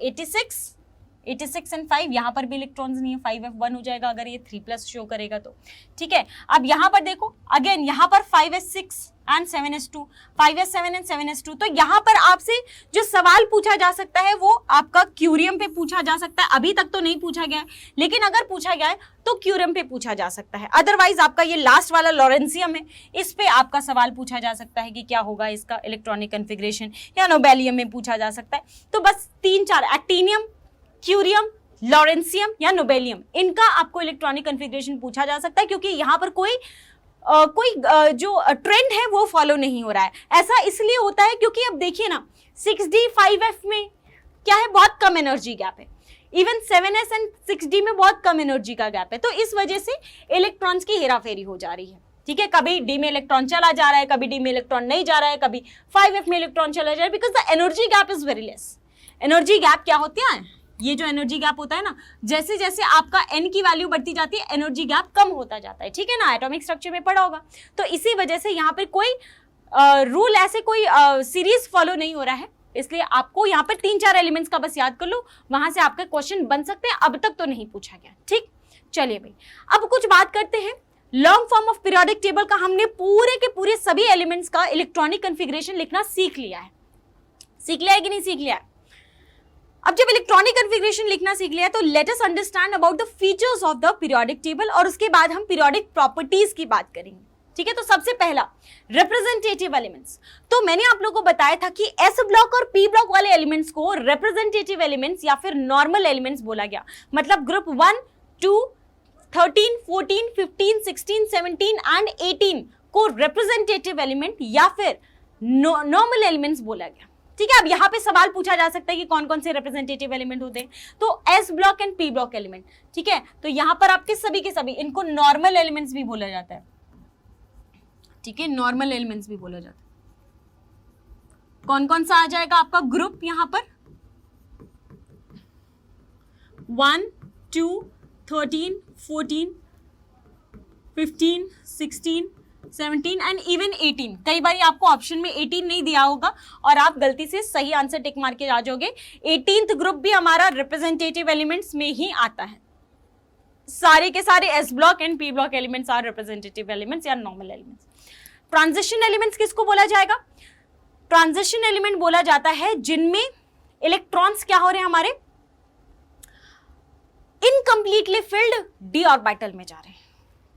86 एंड 5, यहां पर भी इलेक्ट्रॉन्स नहीं है, 5f1 हो जाएगा अगर ये 3+ शो करेगा तो, ठीक है। अब यहां पर देखो अगेन, यहां पर 5s6 and 7s2, 5s7 and 7s2। तो यहां पर आपसे जो सवाल पूछा जा सकता है वो आपका क्यूरियम पे पूछा जा सकता है। अभी तक तो नहीं पूछा गया है, लेकिन अगर पूछा गया है तो क्यूरियम पे पूछा जा सकता है। अदरवाइज आपका ये लास्ट वाला लॉरेंसियम है, इस पे आपका सवाल पूछा जा सकता है कि क्या होगा इसका इलेक्ट्रॉनिक कन्फिग्रेशन, या नोबेलियम में पूछा जा सकता है। तो बस 3-4, एक्टिनियम, क्यूरियम, लॉरेंसियम या नोबेलियम, इनका आपको इलेक्ट्रॉनिक कन्फिग्रेशन पूछा जा सकता है, क्योंकि यहां पर कोई जो ट्रेंड है वो फॉलो नहीं हो रहा है। ऐसा इसलिए होता है क्योंकि अब देखिए ना 6d 5f में क्या है, बहुत कम एनर्जी गैप है, इवन 7s एंड 6d में बहुत कम एनर्जी का गैप है। तो इस वजह से इलेक्ट्रॉन्स की हेराफेरी हो जा रही है, ठीक है। कभी डी में इलेक्ट्रॉन चला जा रहा है, कभी डी में इलेक्ट्रॉन नहीं जा रहा है, कभी 5f में इलेक्ट्रॉन चला जा रहा है, because the energy gap is very less. Energy gap क्या होती है, ये जो एनर्जी गैप होता है ना, जैसे जैसे आपका n की वैल्यू बढ़ती जाती है एनर्जी गैप कम होता जाता है, ठीक है ना, एटॉमिक स्ट्रक्चर में पढ़ा होगा। तो इसी वजह से यहाँ पर कोई रूल ऐसे कोई सीरीज फॉलो नहीं हो रहा है, इसलिए आपको यहाँ पर 3-4 एलिमेंट्स का बस याद कर लो, वहां से आपके क्वेश्चन बन सकते हैं। अब तक तो नहीं पूछा गया, ठीक। चलिए भाई, अब कुछ बात करते हैं long form of periodic table का। हमने पूरे के पूरे सभी एलिमेंट्स का इलेक्ट्रॉनिक कन्फिग्रेशन लिखना सीख लिया है, सीख लिया है कि नहीं सीख लिया है। अब जब इलेक्ट्रॉनिक कन्फिग्रेशन लिखना सीख लिया तो let us understand about the features of the periodic table, और उसके बाद हम पीरियोडिक प्रॉपर्टीज की बात करेंगे, ठीक है। तो सबसे पहला रिप्रेजेंटेटिव एलिमेंट्स। तो मैंने आप लोगों को बताया था कि एस ब्लॉक और पी ब्लॉक वाले एलिमेंट्स को रिप्रेजेंटेटिव एलिमेंट्स या फिर नॉर्मल एलिमेंट्स बोला गया। मतलब ग्रुप 1, 2, 13, 14, 15, 16, 17 एंड 18 को रिप्रेजेंटेटिव एलिमेंट या फिर नॉर्मल एलिमेंट्स बोला गया, ठीक है। अब यहाँ पे सवाल पूछा जा सकता है कि कौन कौन से रिप्रेजेंटेटिव एलिमेंट होते हैं, तो S block and P block element, ठीक है। तो यहाँ पर आपके सभी के सभी इनको नॉर्मल एलिमेंट्स भी बोला जाता है, ठीक है, नॉर्मल एलिमेंट्स भी बोला जाता है। कौन कौन सा आ जाएगा आपका ग्रुप यहाँ पर, 1, 2, 13, 14, 15, 16, 17 एंड इवन 18। कई बार आपको ऑप्शन में 18 नहीं दिया होगा और आप गलती से सही आंसर टिक मार के आ जाओगे। 18th ग्रुप भी हमारा रिप्रेजेंटेटिव एलिमेंट्स में ही आता है। सारे के सारे S block and P block elements are representative elements या नॉर्मल एलिमेंट्स। ट्रांजिशन एलिमेंट्स किसको बोला जाएगा, ट्रांजिशन एलिमेंट बोला जाता है जिनमें इलेक्ट्रॉन्स क्या हो रहे हैं हमारे, इनकम्प्लीटली फिल्ड डी ऑर्बिटल में जा रहे हैं,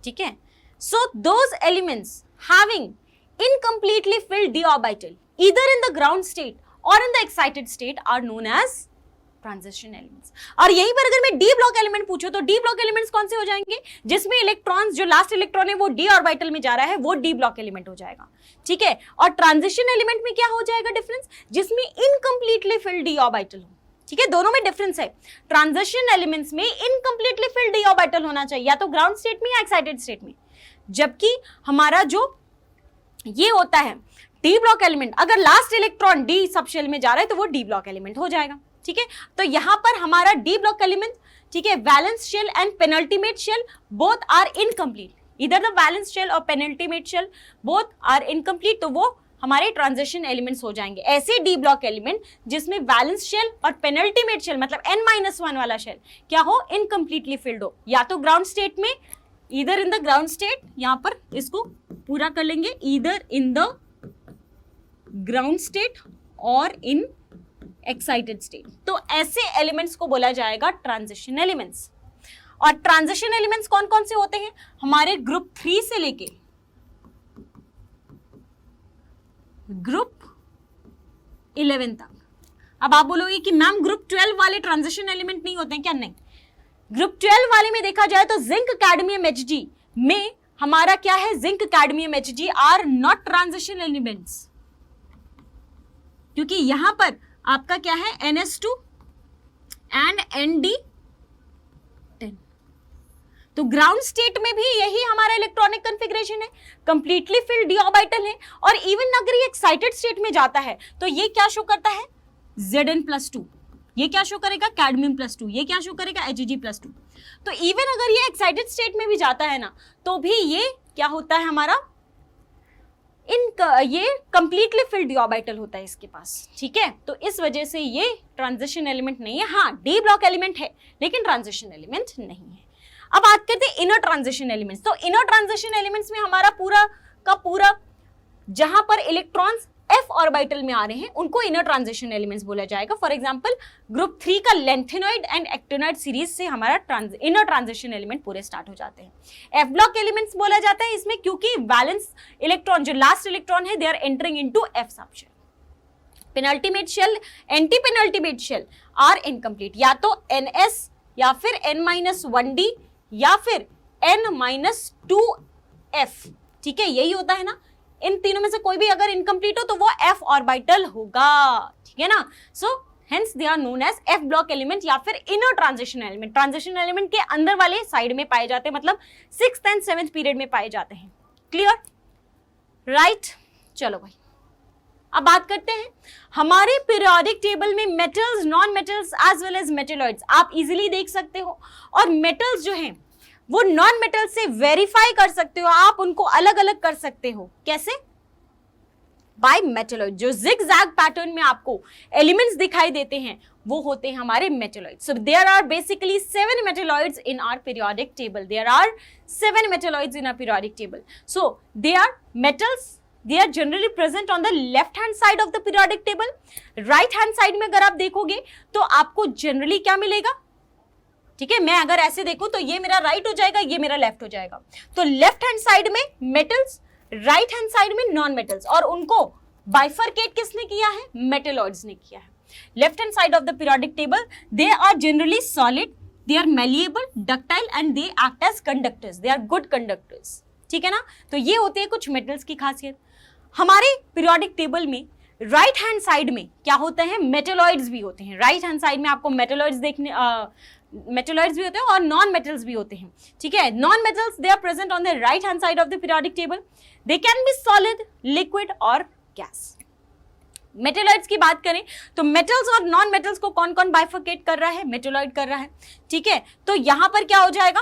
ठीक है। So those elements having incompletely filled d orbital either in the ground state or in the excited state are known as transition elements। और यहीं पर अगर मैं d ब्लॉक एलिमेंट पूछूं तो d ब्लॉक एलिमेंट्स कौन से हो जाएंगे, जिसमें इलेक्ट्रॉन्स, जो लास्ट इलेक्ट्रॉन है वो d ऑर्बिटल में जा रहा है, वो d ब्लॉक एलिमेंट हो जाएगा, ठीक है। और ट्रांजिशन एलिमेंट में क्या हो जाएगा डिफरेंस, जिसमें इनकम्प्लीटली फिल्ड d ऑर्बिटल हो, ठीक है। दोनों में डिफरेंस है। ट्रांजिशन एलिमेंट्स में इनकम्प्लीटली फिल्ड d ऑर्बिटल होना चाहिए, या तो ग्राउंड स्टेट में या एक्साइटेड स्टेट में, जबकि हमारा जो ये होता है डी ब्लॉक एलिमेंट, अगर last electron D subshell में जा रहा है तो वो डी ब्लॉक एलिमेंट हो जाएगा, ठीक है। तो यहां पर हमारा डी ब्लॉक एलिमेंट, ठीक है, valence shell and penultimate shell both are incomplete, इधर द वैलेंस शेल और penultimate shell both are incomplete, तो वो हमारे ट्रांजिशन एलिमेंट्स हो जाएंगे। ऐसे डी ब्लॉक एलिमेंट जिसमें वैलेंस शेल और पेनल्टीमेट शेल मतलब n-1 वाला शेल क्या हो, इनकम्प्लीटली फिल्ड हो, या तो ग्राउंड स्टेट में, either in the ground state, यहां पर इसको पूरा कर लेंगे, either in the ground state और इन एक्साइटेड स्टेट। तो ऐसे एलिमेंट्स को बोला जाएगा ट्रांजिशन एलिमेंट्स। और ट्रांजिशन एलिमेंट्स कौन कौन से होते हैं, हमारे ग्रुप 3 से लेके ग्रुप 11 तक। अब आप बोलोगे कि मैम ग्रुप 12 वाले ट्रांजिशन एलिमेंट नहीं होते हैं क्या, नहीं। ग्रुप 12 वाले में देखा जाए तो जिंक, कैडमियम, Hg में हमारा क्या है, zinc, cadmium, Hg are not transition elements, क्योंकि यहां पर आपका क्या है NS2 एंड ND10। तो ग्राउंड स्टेट में भी यही हमारा इलेक्ट्रॉनिक कॉन्फ़िगरेशन है, कंप्लीटली फिल्ड डी ऑर्बिटल है। और इवन अगर ये एक्साइटेड स्टेट में जाता है तो ये क्या शो करता है, Zn+2। ये क्या शो करेगा, कैडमियम+2। ये क्या शो करेगा, Hg+2। तो इवन अगर ये एक्साइटेड स्टेट में भी जाता है ना, तो भी ये क्या होता है हमारा, ये कंप्लीटली फिल्ड डी ऑर्बिटल होता है इसके पास, ठीक है। तो इस वजह से ये ट्रांजिशन एलिमेंट नहीं है। हाँ, डी ब्लॉक एलिमेंट है लेकिन ट्रांजिशन एलिमेंट नहीं है। अब बात करते हैं इनर ट्रांजिशन एलिमेंट्स। तो इनर ट्रांजिशन एलिमेंट्स में हमारा पूरा का पूरा जहां पर इलेक्ट्रॉन्स f ऑर्बिटल में आ रहे हैं उनको इनर ट्रांजिशन एलिमेंट्स बोला जाएगा। फॉर एग्जांपल ग्रुप 3 का लेंथेनॉइड एंड एक्टिनॉइड सीरीज से हमारा इनर ट्रांजिशन एलिमेंट पूरे स्टार्ट हो जाते हैं। एफ ब्लॉक एलिमेंट्स बोला जाता है इसमें क्योंकि वैलेंस इलेक्ट्रॉन, जो लास्ट इलेक्ट्रॉन है, they are entering into F subshell. Penultimate shell, anti penultimate shell are incomplete, या तो NS या फिर N-1D या फिर N-2F, ठीक है, यही होता है ना। इन तीनों में से कोई भी अगर इनकम्प्लीट हो तो वो f ऑर्बिटल होगा, ठीक है ना। So hence they are known as f block element या फिर inner transition element. Transition element के अंदर वाले साइड में पाए जाते हैं, मतलब 6th एंड 7th पीरियड में पाए जाते हैं। Clear, right. चलो भाई, अब बात करते हैं हमारे पीरियोडिक टेबल में metals, non metals as well as metalloids आप इजीली देख सकते हो। और मेटल्स जो हैं वो नॉन मेटल से वेरीफाई कर सकते हो, आप उनको अलग अलग कर सकते हो। कैसे? By metalloid. जो जिगजैग पैटर्न में आपको एलिमेंट्स दिखाई देते हैं वो होते हैं हमारे metalloids. So there are basically 7 metalloids in our periodic table. There are 7 metalloids in our periodic table. So they are metals, they are generally present on the left hand side of the periodic table. right hand side में अगर आप देखोगे तो आपको generally क्या मिलेगा, ठीक है। मैं अगर ऐसे देखूं तो ये मेरा राइट हो जाएगा, ये मेरा लेफ्ट हो जाएगा। तो लेफ्ट हैंड साइड में मेटल्स, राइट हैंड साइड में नॉन मेटल्स, और उनको बाइफरकेट किसने किया है, मेटेलॉइड्स ने किया है। Left hand side of the periodic table they are generally solid, they are malleable, ductile and they act as conductors, they are good conductors, ठीक है ना। तो ये होते हैं कुछ मेटल्स की खासियत। हमारे पीरियोडिक टेबल में राइट हैंड साइड में क्या होते हैं, मेटेलॉइड्स भी होते हैं। राइट हैंड साइड में आपको मेटेलॉइड्स देखने मेटेलॉइड्स भी होते हैं और नॉन मेटल्स भी होते हैं, ठीक है। Non metals they are present on the right hand side of the periodic table. They can be solid, liquid और गैस। मेटेलॉइड्स की बात करें तो मेटल्स और नॉन मेटल्स को कौन कौन बाइफरकेट कर रहा है, मेटेलॉइड कर रहा है, ठीक है। तो यहां पर क्या हो जाएगा,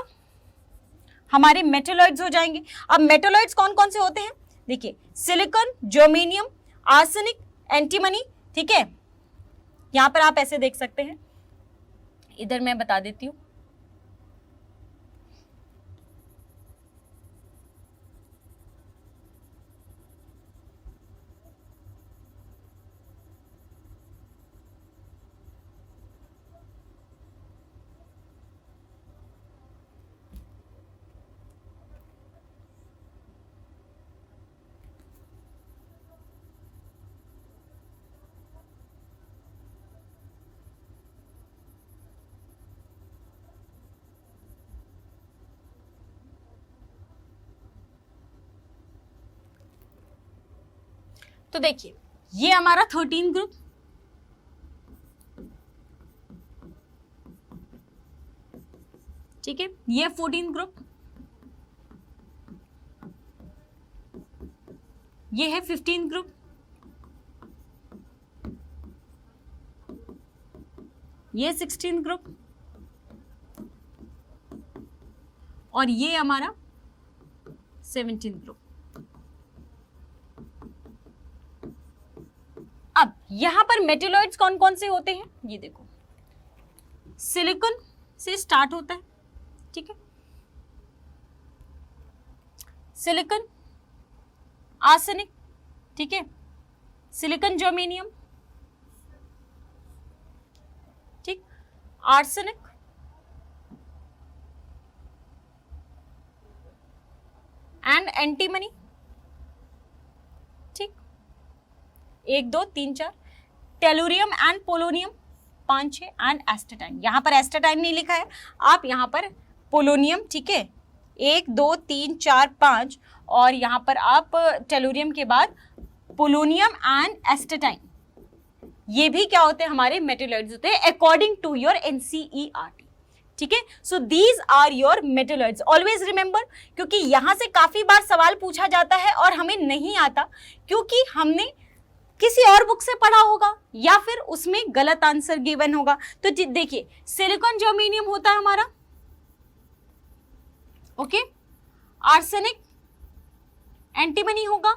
हमारे मेटेलॉइड्स हो जाएंगे। अब मेटेलॉइड्स कौन कौन से होते हैं, देखिए, सिलिकॉन, जर्मेनियम, आर्सेनिक, एंटीमनी, ठीक है। यहां पर आप ऐसे देख सकते हैं, इधर मैं बता देती हूं। तो देखिए, ये हमारा 13 ग्रुप, ठीक है। ये 14 ग्रुप, ये है 15 ग्रुप, ये 16 ग्रुप, और ये हमारा 17 ग्रुप। अब यहां पर मेटेलॉइड्स कौन कौन से होते हैं, ये देखो, सिलिकॉन से स्टार्ट होता है, ठीक है। सिलिकॉन, आर्सेनिक, ठीक है, सिलिकॉन जर्मेनियम, ठीक, आर्सेनिक, एंड एंटीमनी, ठीक, 1 2 3 4, tellurium and polonium 5 6, and astatine. यहां पर एस्टेटाइन नहीं लिखा है, आप यहां पर पोलोनियम, ठीक है, 1 2 3 4 5, और यहां पर आप टेलुरियम के बाद पोलोनियम एंड एस्टेटाइन, ये भी क्या होते हैं, हमारे मेटलॉइड्स होते हैं अकॉर्डिंग टू योर NCERT। ठीक है, so these are your metalloids, always remember, क्योंकि यहां से काफी बार सवाल पूछा जाता है और हमें नहीं आता क्योंकि हमने किसी और बुक से पढ़ा होगा या फिर उसमें गलत आंसर गिवन होगा। तो देखिए, सिलिकॉन जर्मेनियम होता है हमारा, ओके, आर्सेनिक एंटीमनी होगा,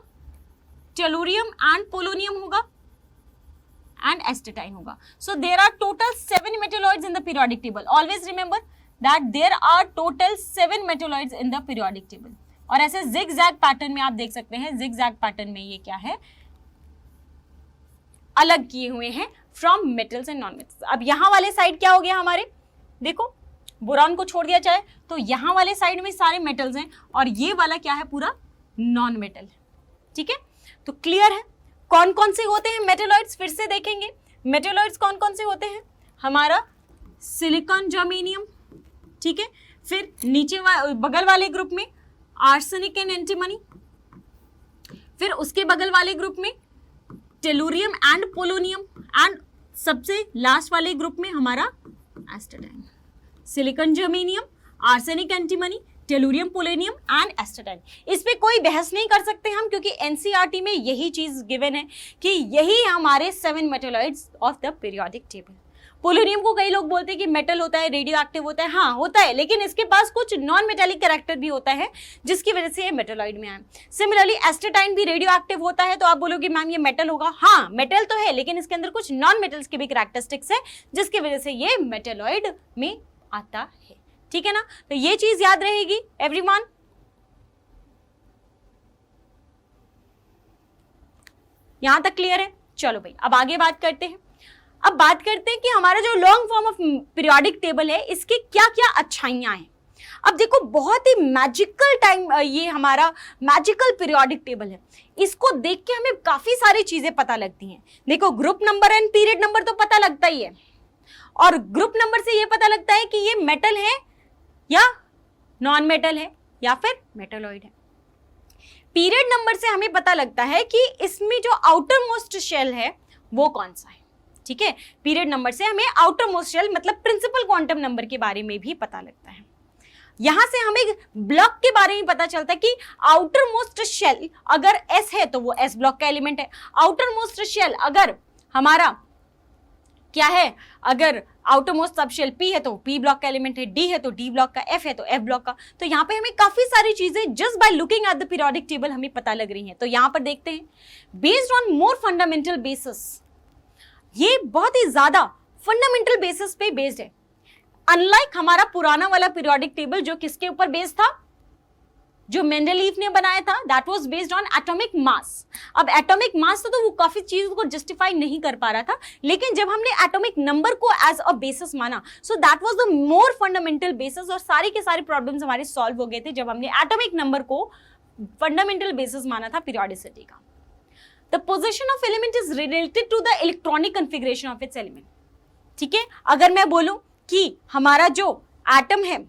टेलुरियम एंड पोलोनियम होगा and acetylene होगा। So there are total 7 metalloids in the periodic table. Always remember that there are total 7 metalloids in the periodic table. और ऐसे zigzag पैटर्न में आप देख सकते हैं, zigzag पैटर्न में ये क्या है, अलग किए हुए हैं from metals and non metals. अब यहाँ वाले साइड क्या हो गया हमारे, देखो बोरॉन को छोड़ दिया जाए तो यहाँ वाले साइड में सारे मेटल्स हैं और ये वाला क्या है, पूरा नॉन मेटल। ठीक है, तो क्लियर है कौन कौन से होते हैं मेटलॉइड्स, फिर से देखेंगे मेटलॉइड्स कौन कौन से होते हैं, हमारा सिलिकॉन जर्मेनियम, ठीक है, फिर नीचे बगल वाले ग्रुप में आर्सेनिक एंड एंटीमनी, फिर उसके बगल वाले ग्रुप में टेलुरियम एंड पोलोनियम, एंड सबसे लास्ट वाले ग्रुप में हमारा astatine. Silicon germanium, arsenic antimony, tellurium polonium and astatine. इस पे कोई बहस नहीं कर सकते हम, क्योंकि एनसीईआरटी में यही चीज गिवन है कि यही हमारे 7 metalloids of the periodic table. Polonium को कई लोग बोलते हैं कि मेटल होता है, रेडियो एक्टिव होता है, हाँ होता है, लेकिन इसके पास कुछ नॉन मेटालिक कैरेक्टर भी होता है जिसकी वजह से ये मेटलॉइड में आए। सिमिलरली एस्टेटाइन भी रेडियो एक्टिव होता है, तो आप बोलोगे मैम ये मेटल होगा, हाँ मेटल तो है, लेकिन इसके अंदर कुछ नॉन मेटल्स के भी कैरेक्टरिस्टिक्स है जिसकी वजह से ये मेटलॉइड में आता है। ठीक है ना, तो ये चीज याद रहेगी एवरीवन। यहां तक क्लियर है? चलो भाई अब आगे बात करते हैं। अब बात करते हैं कि हमारा जो long form of periodic table है इसके क्या क्या अच्छाइयां हैं। अब देखो बहुत ही मैजिकल टाइम, ये हमारा मैजिकल पीरियोडिक टेबल है, इसको देख के हमें काफी सारी चीजें पता लगती हैं। देखो group number and period number तो पता लगता ही है, और ग्रुप नंबर से ये पता लगता है कि ये मेटल है या नॉन मेटल है या फिर मेटलॉइड है। पीरियड नंबर से हमें पता लगता है कि इसमें जो आउटर मोस्ट शेल है वो कौन सा है। ठीक है, पीरियड नंबर से हमें आउटर मोस्ट शेल मतलब प्रिंसिपल क्वांटम नंबर के बारे में भी पता लगता है। यहां से हमें ब्लॉक के बारे में पता चलता है कि आउटर मोस्ट शेल अगर S है तो वो S ब्लॉक का एलिमेंट है, आउटर मोस्ट शेल अगर हमारा क्या है, अगर outer most subshell P है तो P ब्लॉक का एलिमेंट है, D है तो D ब्लॉक का, F है तो F ब्लॉक का। तो यहाँ पे हमें काफी सारी चीजें just by looking at the periodic table हमें पता लग रही हैं। तो यहाँ पर देखते हैं based on more fundamental basis, ये बहुत ही ज्यादा फंडामेंटल बेसिस पे बेस्ड है। अनलाइक हमारा पुराना वाला पीरियोडिक टेबल जो किसके ऊपर बेस्ड था, जो मेंडलीफ ने बनाया था, that was based on atomic mass. अब एटॉमिक मास तो वो काफी चीजों को जस्टिफाई नहीं कर पा रहा था, लेकिन जब हमने एटॉमिक नंबर को एज अ बेसिस माना, so that was the more fundamental basis, और सारे के सारे प्रॉब्लम्स हमारे सॉल्व हो गए थे जब हमने एटॉमिक नंबर को फंडामेंटल बेसिस माना था पीरियोडिसिटी का। The position of element is related to the electronic configuration of its element. ठीक है, अगर मैं बोलूं कि हमारा जो एटम है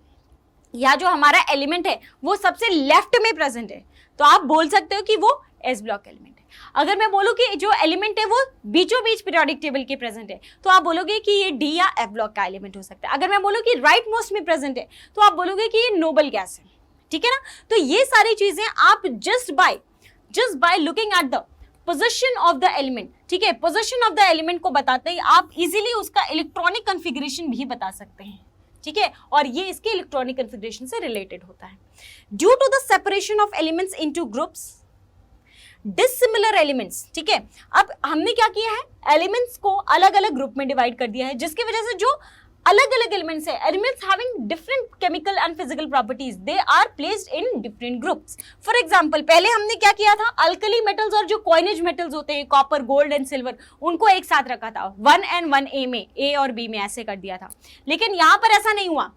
या जो हमारा एलिमेंट है वो सबसे लेफ्ट में प्रेजेंट है, तो आप बोल सकते हो कि वो एस ब्लॉक एलिमेंट है। अगर मैं बोलूं कि जो एलिमेंट है वो बीचों बीच पीरियोडिक टेबल के प्रेजेंट है, तो आप बोलोगे कि ये डी या एफ ब्लॉक का एलिमेंट हो सकता है। अगर मैं बोलूं कि राइट मोस्ट में प्रेजेंट है, तो आप बोलोगे कि ये नोबल गैस है। ठीक है ना, तो ये सारी चीजें आप just by looking at the position of the element, ठीक है, पोजीशन ऑफ द एलिमेंट को बताते ही आप इजीली उसका इलेक्ट्रॉनिक कॉन्फ़िगरेशन भी बता सकते हैं। ठीक है, और ये इसके इलेक्ट्रॉनिक कॉन्फ़िगरेशन से रिलेटेड होता है। Due to the separation of elements into groups, dissimilar elements, ठीक है, अब हमने क्या किया है, एलिमेंट्स को अलग अलग ग्रुप में डिवाइड कर दिया है, जिसकी वजह से जो अलग अलग एलिमेंट्स है, elements having different chemical and physical properties, they are placed in different groups. For example पहले हमने क्या किया था, अल्कली मेटल्स और जो कॉइनेज मेटल्स होते हैं कॉपर, गोल्ड एंड सिल्वर, उनको एक साथ रखा था 1 and 1A में, A और B में ऐसे कर दिया था। लेकिन यहाँ पर ऐसा नहीं हुआ,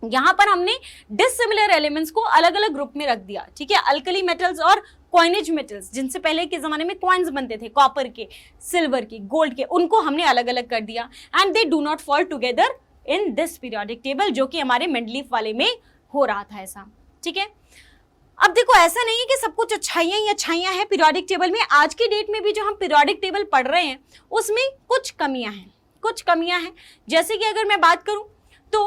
यहाँ पर हमने डिसिमिलर एलिमेंट्स को अलग अलग ग्रुप में रख दिया। ठीक है, अल्कली मेटल्स और कॉइनेज मेटल्स, जिनसे पहले के जमाने में कॉइन्स बनते थे, कॉपर के, सिल्वर के, गोल्ड के, उनको हमने अलग अलग कर दिया, and they do not fall together in this periodic table, जो कि हमारे मेंडलीफ वाले में हो रहा था ऐसा। ठीक है, अब देखो देखो ऐसा नहीं है कि सब कुछ अच्छाइयां ही अच्छाइयां हैं पीरियोडिक टेबल में। आज की डेट में भी जो हम पीरियोडिक टेबल पढ़ रहे हैं उसमें कुछ कमियां हैं। जैसे कि अगर मैं बात करूं तो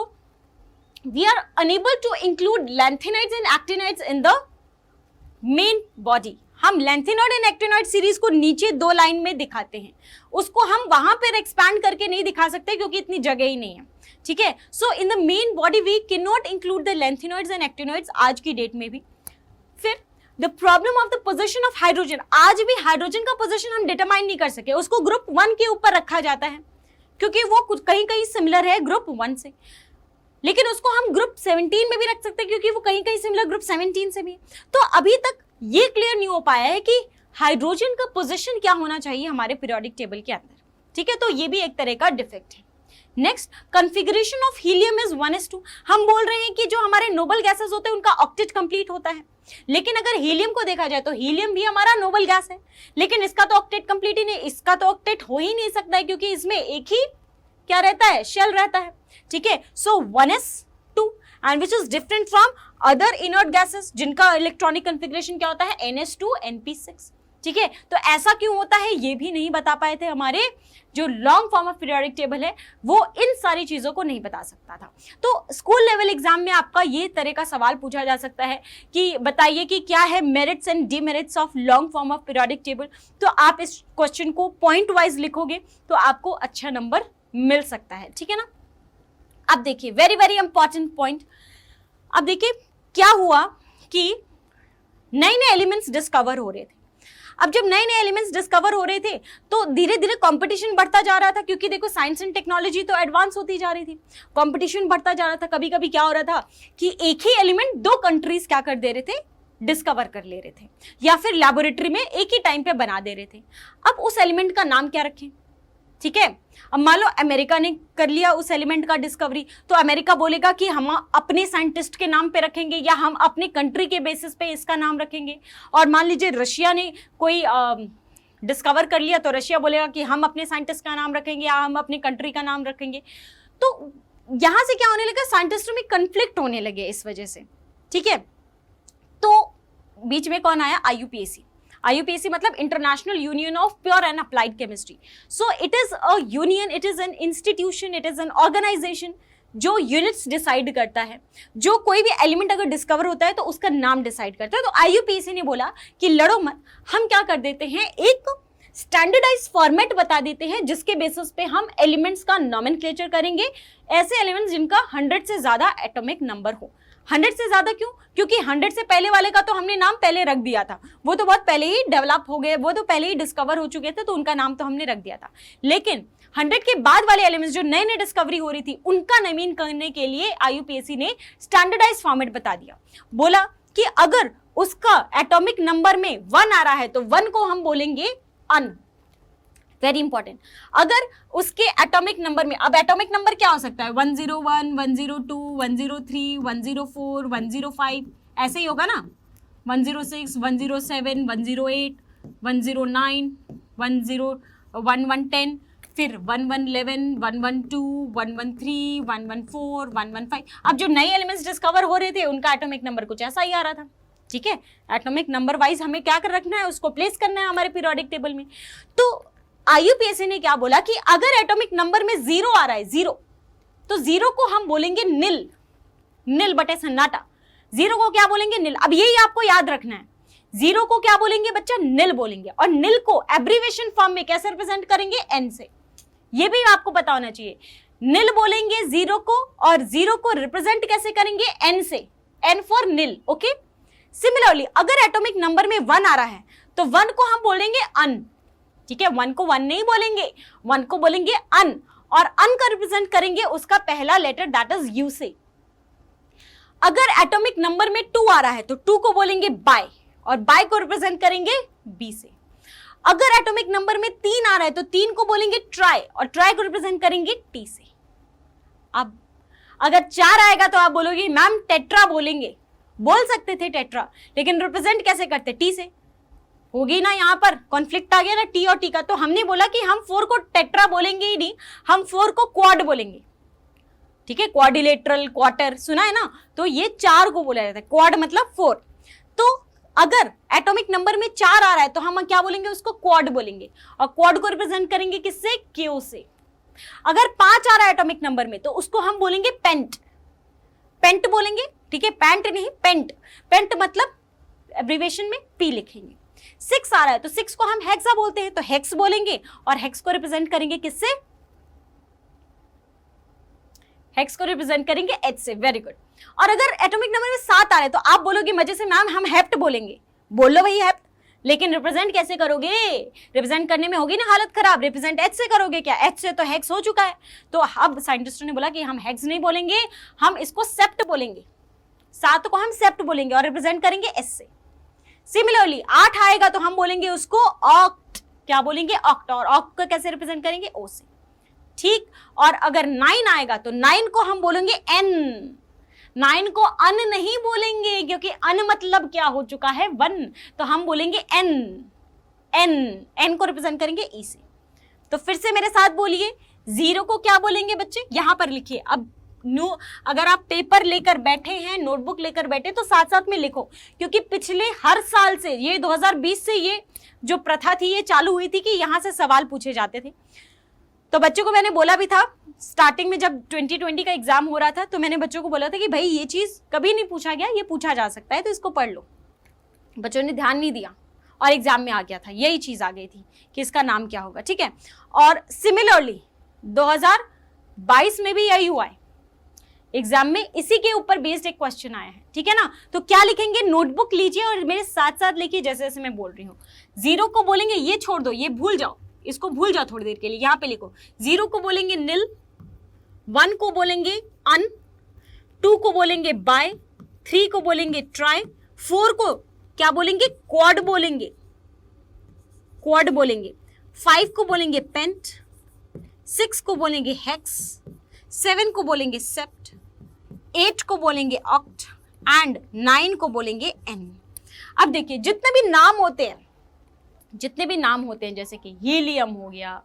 we are unable to include lanthanides and actinides in the main body. हम लैंथेनॉइड एंड एक्टिनॉइड सीरीज को नीचे 2 लाइन में दिखाते हैं, उसको हम वहां पर एक्सपैंड करके नहीं दिखा सकते क्योंकि इतनी जगह ही नहीं है, ठीक है। So in the main body we can not include the lanthanoids and actinoids आज की डेट में भी। फिर the problem of the position of hydrogen, आज भी हाइड्रोजन का पोजीशन हम डिटरमाइन नहीं कर सके, उसको ग्रुप 1 के ऊपर रखा जाता है क्योंकि वो कुछ कहीं कहीं सिमिलर है ग्रुप 1 से, लेकिन उसको हम ग्रुप 17 में भी रख सकते हैं क्योंकि वो कहीं कहीं सिमिलर ग्रुप 17 से भी है। तो अभी तक ये क्लियर नहीं हो पाया है कि हाइड्रोजन का पोजीशन क्या होना चाहिए हमारे पीरियोडिक टेबल के अंदर, ठीक है। तो ये भी एक तरह का डिफेक्ट है। Next, configuration of helium is 1:2। हम बोल रहे हैं कि जो हमारे नोबल गैसेस होते हैं उनका ऑक्टेट कंप्लीट होता है, लेकिन अगर हीलियम को देखा जाए तो हीलियम भी हमारा नोबल गैस है, लेकिन इसका तो ऑक्टेट कंप्लीट ही नहीं, इसका तो ऑक्टेट हो ही नहीं सकता है क्योंकि इसमें एक ही क्या रहता है, शेल रहता है, ठीक है। सो 1s2 and which is different from other inert gases जिनका इलेक्ट्रॉनिक कॉन्फ़िगरेशन क्या होता है, NS2 NP6, ठीक है। तो ऐसा क्यों होता है ये भी नहीं बता पाए थे हमारे जो long form of periodic table है, वो इन सारी चीजों को नहीं बता सकता था। तो स्कूल लेवल एग्जाम में आपका ये तरह का सवाल पूछा जा सकता है कि बताइए कि क्या है merits and demerits of long form of periodic table. तो आप इस क्वेश्चन को पॉइंट वाइज लिखोगे तो आपको अच्छा नंबर मिल सकता है, ठीक है ना। अब देखिए वेरी वेरी इंपॉर्टेंट पॉइंट, अब देखिए क्या हुआ कि नए नए एलिमेंट्स डिस्कवर हो रहे थे। अब जब नए नए एलिमेंट्स डिस्कवर हो रहे थे तो धीरे धीरे कंपटीशन बढ़ता जा रहा था क्योंकि देखो साइंस एंड टेक्नोलॉजी तो एडवांस होती जा रही थी, कंपटीशन बढ़ता जा रहा था। कभी कभी क्या हो रहा था कि एक ही एलिमेंट 2 कंट्रीज क्या कर दे रहे थे, डिस्कवर कर ले रहे थे या फिर लैबोरेटरी में एक ही टाइम पे बना दे रहे थे। अब उस एलिमेंट का नाम क्या रखें, ठीक है। अब मान लो अमेरिका ने कर लिया उस एलिमेंट का डिस्कवरी, तो अमेरिका बोलेगा कि हम अपने साइंटिस्ट के नाम पे रखेंगे या हम अपने कंट्री के बेसिस पे इसका नाम रखेंगे। और मान लीजिए रशिया ने कोई डिस्कवर कर लिया तो रशिया बोलेगा कि हम अपने साइंटिस्ट का नाम रखेंगे या हम अपने कंट्री का नाम रखेंगे। तो यहां से क्या होने लगा, साइंटिस्टों में कंफ्लिक्ट होने लगे इस वजह से, ठीक है। तो बीच में कौन आया, IUPAC मतलब international union of pure and applied chemistry. So it is a union, it is an institution, it is an organization जो यूनिट्स डिसाइड करता है। जो कोई भी एलिमेंट अगर डिस्कवर होता है तो उसका नाम डिसाइड करता है। तो IUPAC ने बोला कि लड़ो मत, हम क्या कर देते हैं, एक स्टैंडर्डाइज फॉर्मेट बता देते हैं जिसके बेसिस पे हम एलिमेंट्स का नॉमेनक्लेचर करेंगे, ऐसे एलिमेंट्स जिनका 100 से ज्यादा एटॉमिक नंबर हो। 100 से ज्यादा क्यों, क्योंकि 100 से पहले वाले का तो हमने नाम पहले रख दिया था, वो तो बहुत पहले ही डेवलप हो गए, वो तो पहले ही डिस्कवर हो चुके थे, तो उनका नाम तो हमने रख दिया था। लेकिन 100 के बाद वाले एलिमेंट्स जो नए नए डिस्कवरी हो रही थी उनका नेमिंग करने के लिए IUPAC ने स्टैंडर्डाइज फॉर्मेट बता दिया। बोला कि अगर उसका एटॉमिक नंबर में 1 आ रहा है तो 1 को हम बोलेंगे अन, वेरी इंपॉर्टेंट। अगर उसके एटॉमिक नंबर में, अब एटॉमिक नंबर क्या हो सकता है, 101, 102, 103, 104, 105, ऐसे ही होगा ना, 106, 107, 108, 109, 1110, फिर 1111, 112, 113, 114, 115। अब जो नए एलिमेंट्स डिस्कवर हो रहे थे उनका एटॉमिक नंबर कुछ ऐसा ही आ रहा था, ठीक है। एटॉमिक नंबर वाइज हमें क्या कर रखना है, उसको प्लेस करना है हमारे पीरियोडिक टेबल में। तो IUPAC ने क्या बोला कि अगर एटॉमिक नंबर में 0 आ रहा है, 0, तो 0 को हम बोलेंगे निल, निल बटे सन्नाटा। 0 को क्या बोलेंगे, निल। अब यही आपको याद रखना है, 0 को क्या बोलेंगे बच्चा, निल बोलेंगे। और निल को एब्रीवेशन फॉर्म में कैसे रिप्रेजेंट करेंगे, N से। ये भी आपको पता होना चाहिए, निल बोलेंगे 0 को, और 0 को रिप्रेजेंट कैसे करेंगे, N से, N for nil, okay. Similarly अगर एटॉमिक नंबर में 1 आ रहा है तो 1 को हम बोलेंगे अन, ठीक है। 1 को 1 नहीं बोलेंगे, 1 को बोलेंगे अन, और अन का रिप्रेजेंट करेंगे उसका पहला लेटर दैट इज U से। अगर एटॉमिक नंबर में 2 आ रहा है तो 2 को बोलेंगे बाय, और बाय को रिप्रेजेंट करेंगे B से। अगर एटॉमिक नंबर में 3 आ रहा है तो 3 को बोलेंगे ट्राई, और ट्राई को रिप्रेजेंट करेंगे T से। अब अगर 4 आएगा तो आप बोलोगे मैम टेट्रा बोलेंगे, बोल सकते थे टेट्रा, लेकिन रिप्रेजेंट कैसे करते, T से। होगी ना, यहाँ पर कॉन्फ्लिक्ट आ गया ना T और T का। तो हमने बोला कि हम 4 को टेट्रा बोलेंगे ही नहीं, हम 4 को क्वाड बोलेंगे, ठीक है। क्वाड्रिलेटरल, क्वार्टर सुना है ना, तो ये 4 को बोला जाता है, क्वाड मतलब 4। तो अगर एटॉमिक नंबर में 4 आ रहा है तो हम क्या बोलेंगे, उसको क्वाड बोलेंगे, और क्वाड को रिप्रेजेंट करेंगे किससे, क्यू से। अगर 5 आ रहा है एटॉमिक नंबर में तो उसको हम बोलेंगे पेंट, पेंट बोलेंगे, ठीक है, पैंट नहीं, पेंट, पेंट मतलब एब्रिविएशन में पी लिखेंगे। 6 आ रहा है तो 6 को हम हेक्सा बोलते हैं, तो हेक्स बोलेंगे, और हेक्स को रिप्रेजेंट करेंगे किससे, हेक्स को रिप्रेजेंट करेंगे एच से। Very good. और अगर एटॉमिक नंबर में 7 आ रहे तो आप बोलोगे मजे से मैम हम हेप्ट बोलेंगे, बोल लो भाई हेप्ट, लेकिन रिप्रेजेंट कैसे करोगे, रिप्रेजेंट करने में होगी ना हालत खराब, रिप्रेजेंट एच से करोगे क्या, एच से तो हेक्स हो चुका है। तो अब साइंटिस्टों ने बोला कि हम हेक्स नहीं बोलेंगे, हम इसको सेप्ट बोलेंगे, 7 को हम सेप्ट बोलेंगे और रिप्रेजेंट करेंगे एस से। सिमिलरली 8 आएगा तो हम बोलेंगे उसको ऑक्ट, क्या बोलेंगे, ऑक्ट, और ऑक्ट को कैसे रिप्रेजेंट करेंगे, ओ से, ठीक। और अगर 9 आएगा तो 9 को हम बोलेंगे एन, 9 को अन नहीं बोलेंगे क्योंकि अन मतलब क्या हो चुका है, 1, तो हम बोलेंगे एन, एन, एन को रिप्रेजेंट करेंगे ई से। तो फिर से मेरे साथ बोलिए, 0 को क्या बोलेंगे बच्चे, यहां पर लिखिए। अब अगर आप पेपर लेकर बैठे हैं, नोटबुक लेकर बैठे तो साथ साथ में लिखो, क्योंकि पिछले हर साल से, ये 2020 से ये जो प्रथा थी ये चालू हुई थी कि यहां से सवाल पूछे जाते थे। तो बच्चों को मैंने बोला भी था स्टार्टिंग में, जब 2020 का एग्जाम हो रहा था तो मैंने बच्चों को बोला था कि भाई ये चीज कभी नहीं पूछा गया, ये पूछा जा सकता है तो इसको पढ़ लो। बच्चों ने ध्यान नहीं दिया और एग्जाम में आ गया था, यही चीज आ गई थी कि इसका नाम क्या होगा, ठीक है। और सिमिलरली 2022 में भी यही हुआ है, एग्जाम में इसी के ऊपर बेस्ड एक क्वेश्चन आया है, ठीक है ना। तो क्या लिखेंगे, नोटबुक लीजिए और मेरे साथ साथ लिखिए जैसे जैसे मैं बोल रही हूँ। 0 को बोलेंगे ये छोड़ दो, ये भूल जाओ, इसको भूल जाओ थोड़ी देर के लिए, यहां पे लिखो। 0 को बोलेंगे नील, 1 को बोलेंगे अन, 2 को बोलेंगे बाय, 3 को बोलेंगे ट्राई, 4 को क्या बोलेंगे, क्वाड बोलेंगे, क्वाड बोलेंगे, 5 को बोलेंगे पेंट, 6 को बोलेंगे हेक्स, 7 को बोलेंगे सेप्ट, 8 को बोलेंगे ऑक्ट एंड 9 को बोलेंगे एन। अब देखिए जितने भी नाम होते हैं, जितने भी नाम होते हैं, जैसे कि हीलियम हो गया,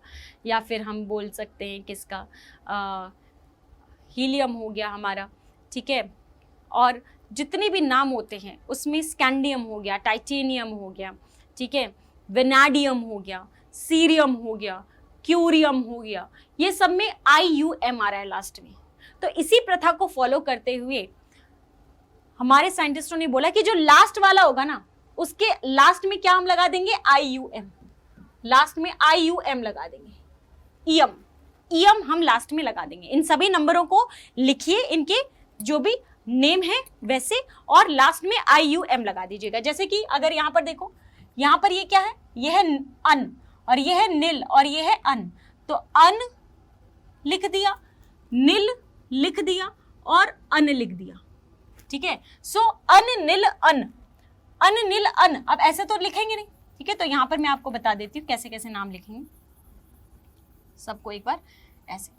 या फिर हम बोल सकते हैं किसका, हीलियम हो गया हमारा, ठीक है, और जितने भी नाम होते हैं उसमें स्कैंडियम हो गया, टाइटेनियम हो गया, ठीक है, वेनाडियम हो गया, सीरियम हो गया, क्यूरियम हो गया, ये सब में IUM आ रहा है लास्ट में। तो इसी प्रथा को फॉलो करते हुए हमारे साइंटिस्टों ने बोला कि जो लास्ट वाला होगा ना उसके लास्ट में क्या हम लगा देंगे, IUM, लास्ट में IUM लगा देंगे, ईएम, ईएम हम लास्ट में लगा देंगे। इन सभी नंबरों को लिखिए, इनके जो भी नेम है वैसे, और लास्ट में IUM लगा दीजिएगा। जैसे कि अगर यहाँ पर देखो, यहाँ पर ये क्या है, ये है अन, और ये है नील, और ये है अन, तो अन लिख दिया, नील लिख दिया और अन लिख दिया, ठीक है। सो अन नील अन, अन नील अन, अब ऐसे तो लिखेंगे नहीं, ठीक है। तो यहां पर मैं आपको बता देती हूँ कैसे कैसे नाम लिखेंगे, सबको एक बार ऐसे,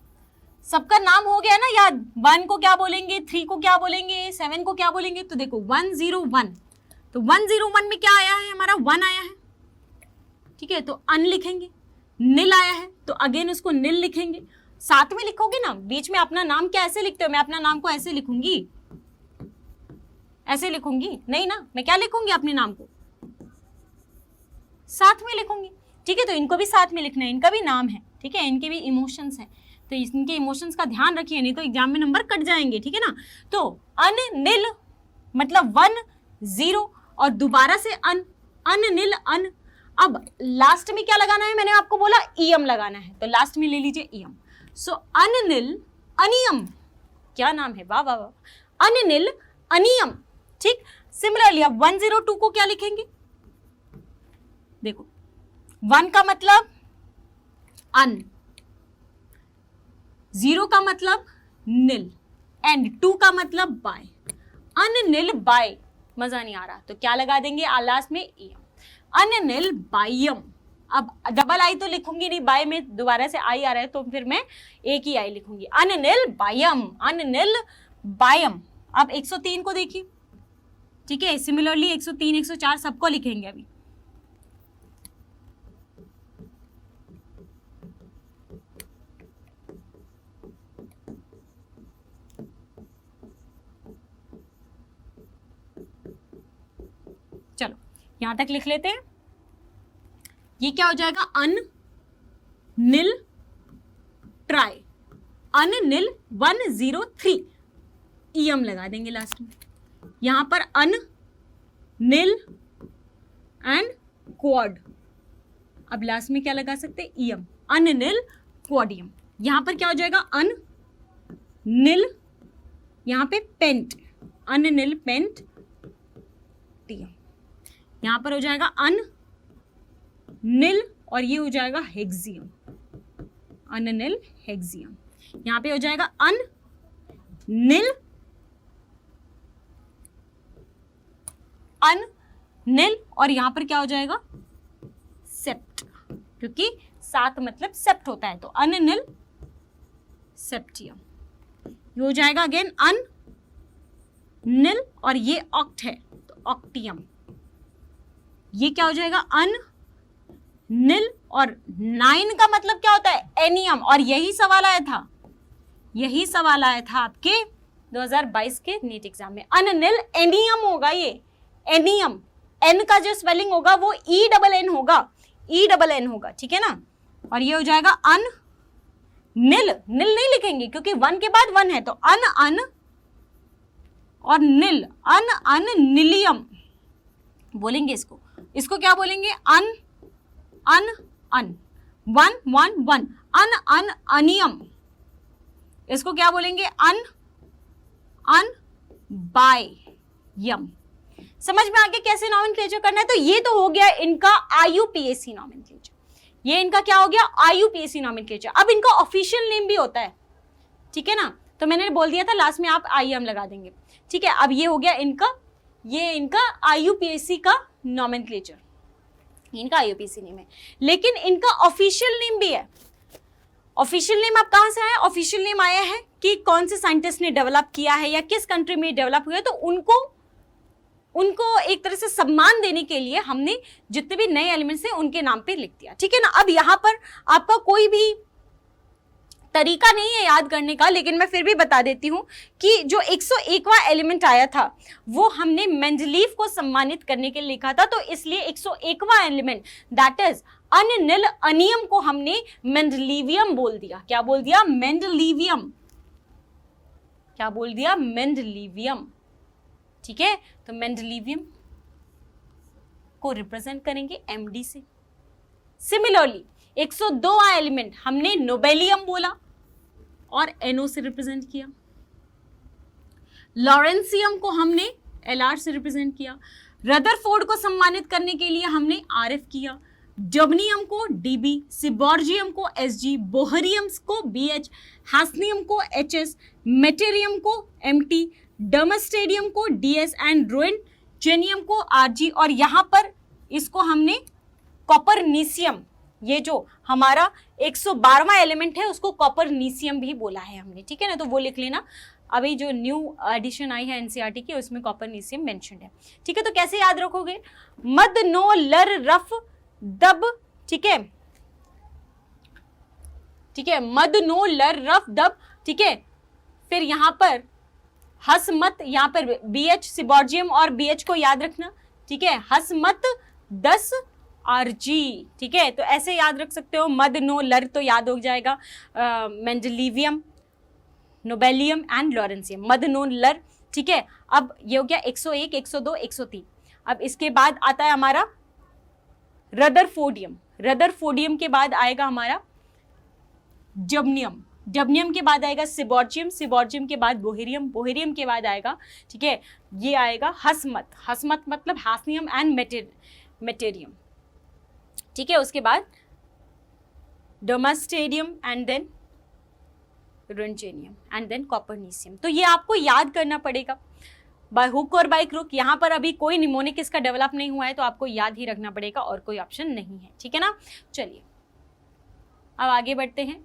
सबका नाम हो गया ना याद, 1 को क्या बोलेंगे, 3 को क्या बोलेंगे, 7 को क्या बोलेंगे। तो देखो 101, तो 101 में क्या आया है, हमारा 1 आया है, ठीक है, तो अन लिखेंगे। नील आया है तो अगेन उसको नील लिखेंगे, साथ में लिखोगे ना, बीच में अपना नाम क्या ऐसे लिखते हो, मैं अपना नाम को ऐसे लिखूंगी, ऐसे लिखूंगी नहीं ना, मैं क्या लिखूंगी, अपने नाम को साथ में लिखूंगी, ठीक है। तो इनको भी साथ में लिखना है, इनका भी नाम है, ठीक है, इनके भी इमोशंस हैं, तो इनके इमोशंस का ध्यान रखिए, नहीं तो एग्जाम में नंबर कट जाएंगे, ठीक है ना। तो अन नील मतलब 1-0 और दोबारा से अन, अन नील अन। अब लास्ट में क्या लगाना है, मैंने आपको बोला ईएम लगाना है, तो लास्ट में ले लीजिए ईएम। सो अनिल अनियम, क्या नाम है, वाह वाह वाह, अनिल अनियम, ठीक। सिमिलरली अब 102 को क्या लिखेंगे, देखो 1 का मतलब अन, 0 का मतलब नील एंड 2 का मतलब बाय, अनिल बाय, मजा नहीं आ रहा तो क्या लगा देंगे लास्ट में ईएम, अनिल बायम। अब डबल आई तो लिखूंगी नहीं, बाय में दोबारा से आई आ रहा है तो फिर मैं एक ही आई लिखूंगी, अनिल बायम, अनिल बायम। अब 103 को देखिए, ठीक है, सिमिलरली 103 104 सबको लिखेंगे अभी। चलो यहां तक लिख लेते हैं। ये क्या हो जाएगा, अन नील ट्राई, अननील 103 ईएम लगा देंगे लास्ट में। यहां पर अन नील एंड क्वाड, अब लास्ट में क्या लगा सकते हैं, ईएम, अननील क्वाडियम। यहां पर क्या हो जाएगा, अन नील, यहां पे पेंट, अननील पेंट टीएम। यहां पर हो जाएगा अन नील और ये हो जाएगा हेक्सियम, अननील हेक्सियम। यहां पे हो जाएगा अन नील, अन नील और यहां पर क्या हो जाएगा, सेप्ट, क्योंकि 7 मतलब सेप्ट होता है, तो अननील सेप्टियम। ये हो जाएगा अगेन अन नील और ये ऑक्ट है तो ऑक्टियम। ये क्या हो जाएगा, अन नील और 9 का मतलब क्या होता है, एनियम, और यही सवाल आया था, यही सवाल आया था आपके 2022 के नीट एग्जाम में। अननील एनियम होगा, ये एनियम, एन का जो स्पेलिंग होगा वो ENN होगा, ENN होगा, ठीक है ना। और ये हो जाएगा अन नील, नील नहीं लिखेंगे क्योंकि 1 के बाद 1 है, तो अन और नील, अन नीलियम बोलेंगे इसको। इसको क्या बोलेंगे, अन 1 अन अनियम। इसको क्या बोलेंगे, अन बायम। समझ में आ गया कैसे नॉमेनक्लेचर करना है। तो ये तो हो गया इनका IUPAC नॉमेनक्लेचर, ये इनका क्या हो गया, IUPAC नॉमेनक्लेचर। अब इनका ऑफिशियल नेम भी होता है, ठीक है ना, तो मैंने बोल दिया था लास्ट में आप IM लगा देंगे, ठीक है। अब ये हो गया इनका, ये इनका IUPAC का नॉमेनक्लेचर, इनका IUPAC नेम है, लेकिन इनका ऑफिशियल नेम भी है। ऑफिशियल नेम आप कहां से आया, ऑफिशियल नेम आया है कि कौन से साइंटिस्ट ने डेवलप किया है या किस कंट्री में डेवलप हुआ है, तो उनको एक तरह से सम्मान देने के लिए हमने जितने भी नए एलिमेंट्स हैं उनके नाम पे लिख दिया, ठीक है ना। अब यहाँ पर आपका कोई भी तरीका नहीं है याद करने का, लेकिन मैं फिर भी बता देती हूँ कि जो 101वां एलिमेंट आया था वो हमने मेंडलीव को सम्मानित करने के लिए लिखा था, तो इसलिए 101वां एलिमेंट दैट इज अननील अनियम को हमने मेंडलीवियम बोल दिया। क्या बोल दिया, मेंडलीवियम। क्या बोल दिया, मेंडलीवियम, ठीक है। तो मेंडलीवियम को रिप्रेजेंट करेंगे MD से। सिमिलरली 102वां एलिमेंट हमने नोबेलियम बोला और NO से रिप्रेजेंट किया। लॉरेंसियम को हमने LR से रिप्रेजेंट किया। रदरफोर्ड को सम्मानित करने के लिए हमने RF किया। जर्मनियम को DB, सिबॉर्जियम को SG, बोहरियम को BH, हास्नियम को HS, मेटेरियम को MT, डर्मस्टेडियम को DS एंड रोएंजेनियम को RG, और यहाँ पर इसको हमने कॉपरनीसियम, ये जो हमारा 112वां एलिमेंट है उसको कॉपरनीसियम भी बोला है हमने, ठीक है ना, तो वो लिख लेना। अभी जो न्यू एडिशन आई है NCERT की उसमें कॉपरनीसियम मेंशन्ड है, ठीक है। तो कैसे याद रखोगे, मद नो लर रफ दब, ठीक है, ठीक है, मद नो लर रफ दब, ठीक है। फिर यहाँ पर हसमत, यहाँ पर BH सिबॉर्जियम और BH को याद रखना, ठीक है, हसमत 10 RG, ठीक है। तो ऐसे याद रख सकते हो, मद नो लर तो याद हो जाएगा मेंडलीवियम, नोबेलियम एंड लॉरेंसियम, मद नो लर, ठीक है। अब ये हो गया 101, 102, 103। अब इसके बाद आता है हमारा रदरफोर्डियम, रदरफोर्डियम के बाद आएगा हमारा जर्मनियम, जर्मनियम के बाद आएगा सिबॉर्जियम, सिबॉर्जियम के बाद बोहेरियम, बोहेरियम के बाद आएगा, ठीक है, ये आएगा हसमत, हसमत मतलब हास्नियम एंड मेटेरियम, ठीक है। उसके बाद डर्मास्टेडियम एंड देन रोएंजेनियम एंड देन कॉपरनीसियम। तो ये आपको याद करना पड़ेगा बाय हुक और बाय क्रुक। यहाँ पर अभी कोई निमोनिक इसका डेवलप नहीं हुआ है तो आपको याद ही रखना पड़ेगा और कोई ऑप्शन नहीं है, ठीक है ना। चलिए अब आगे बढ़ते हैं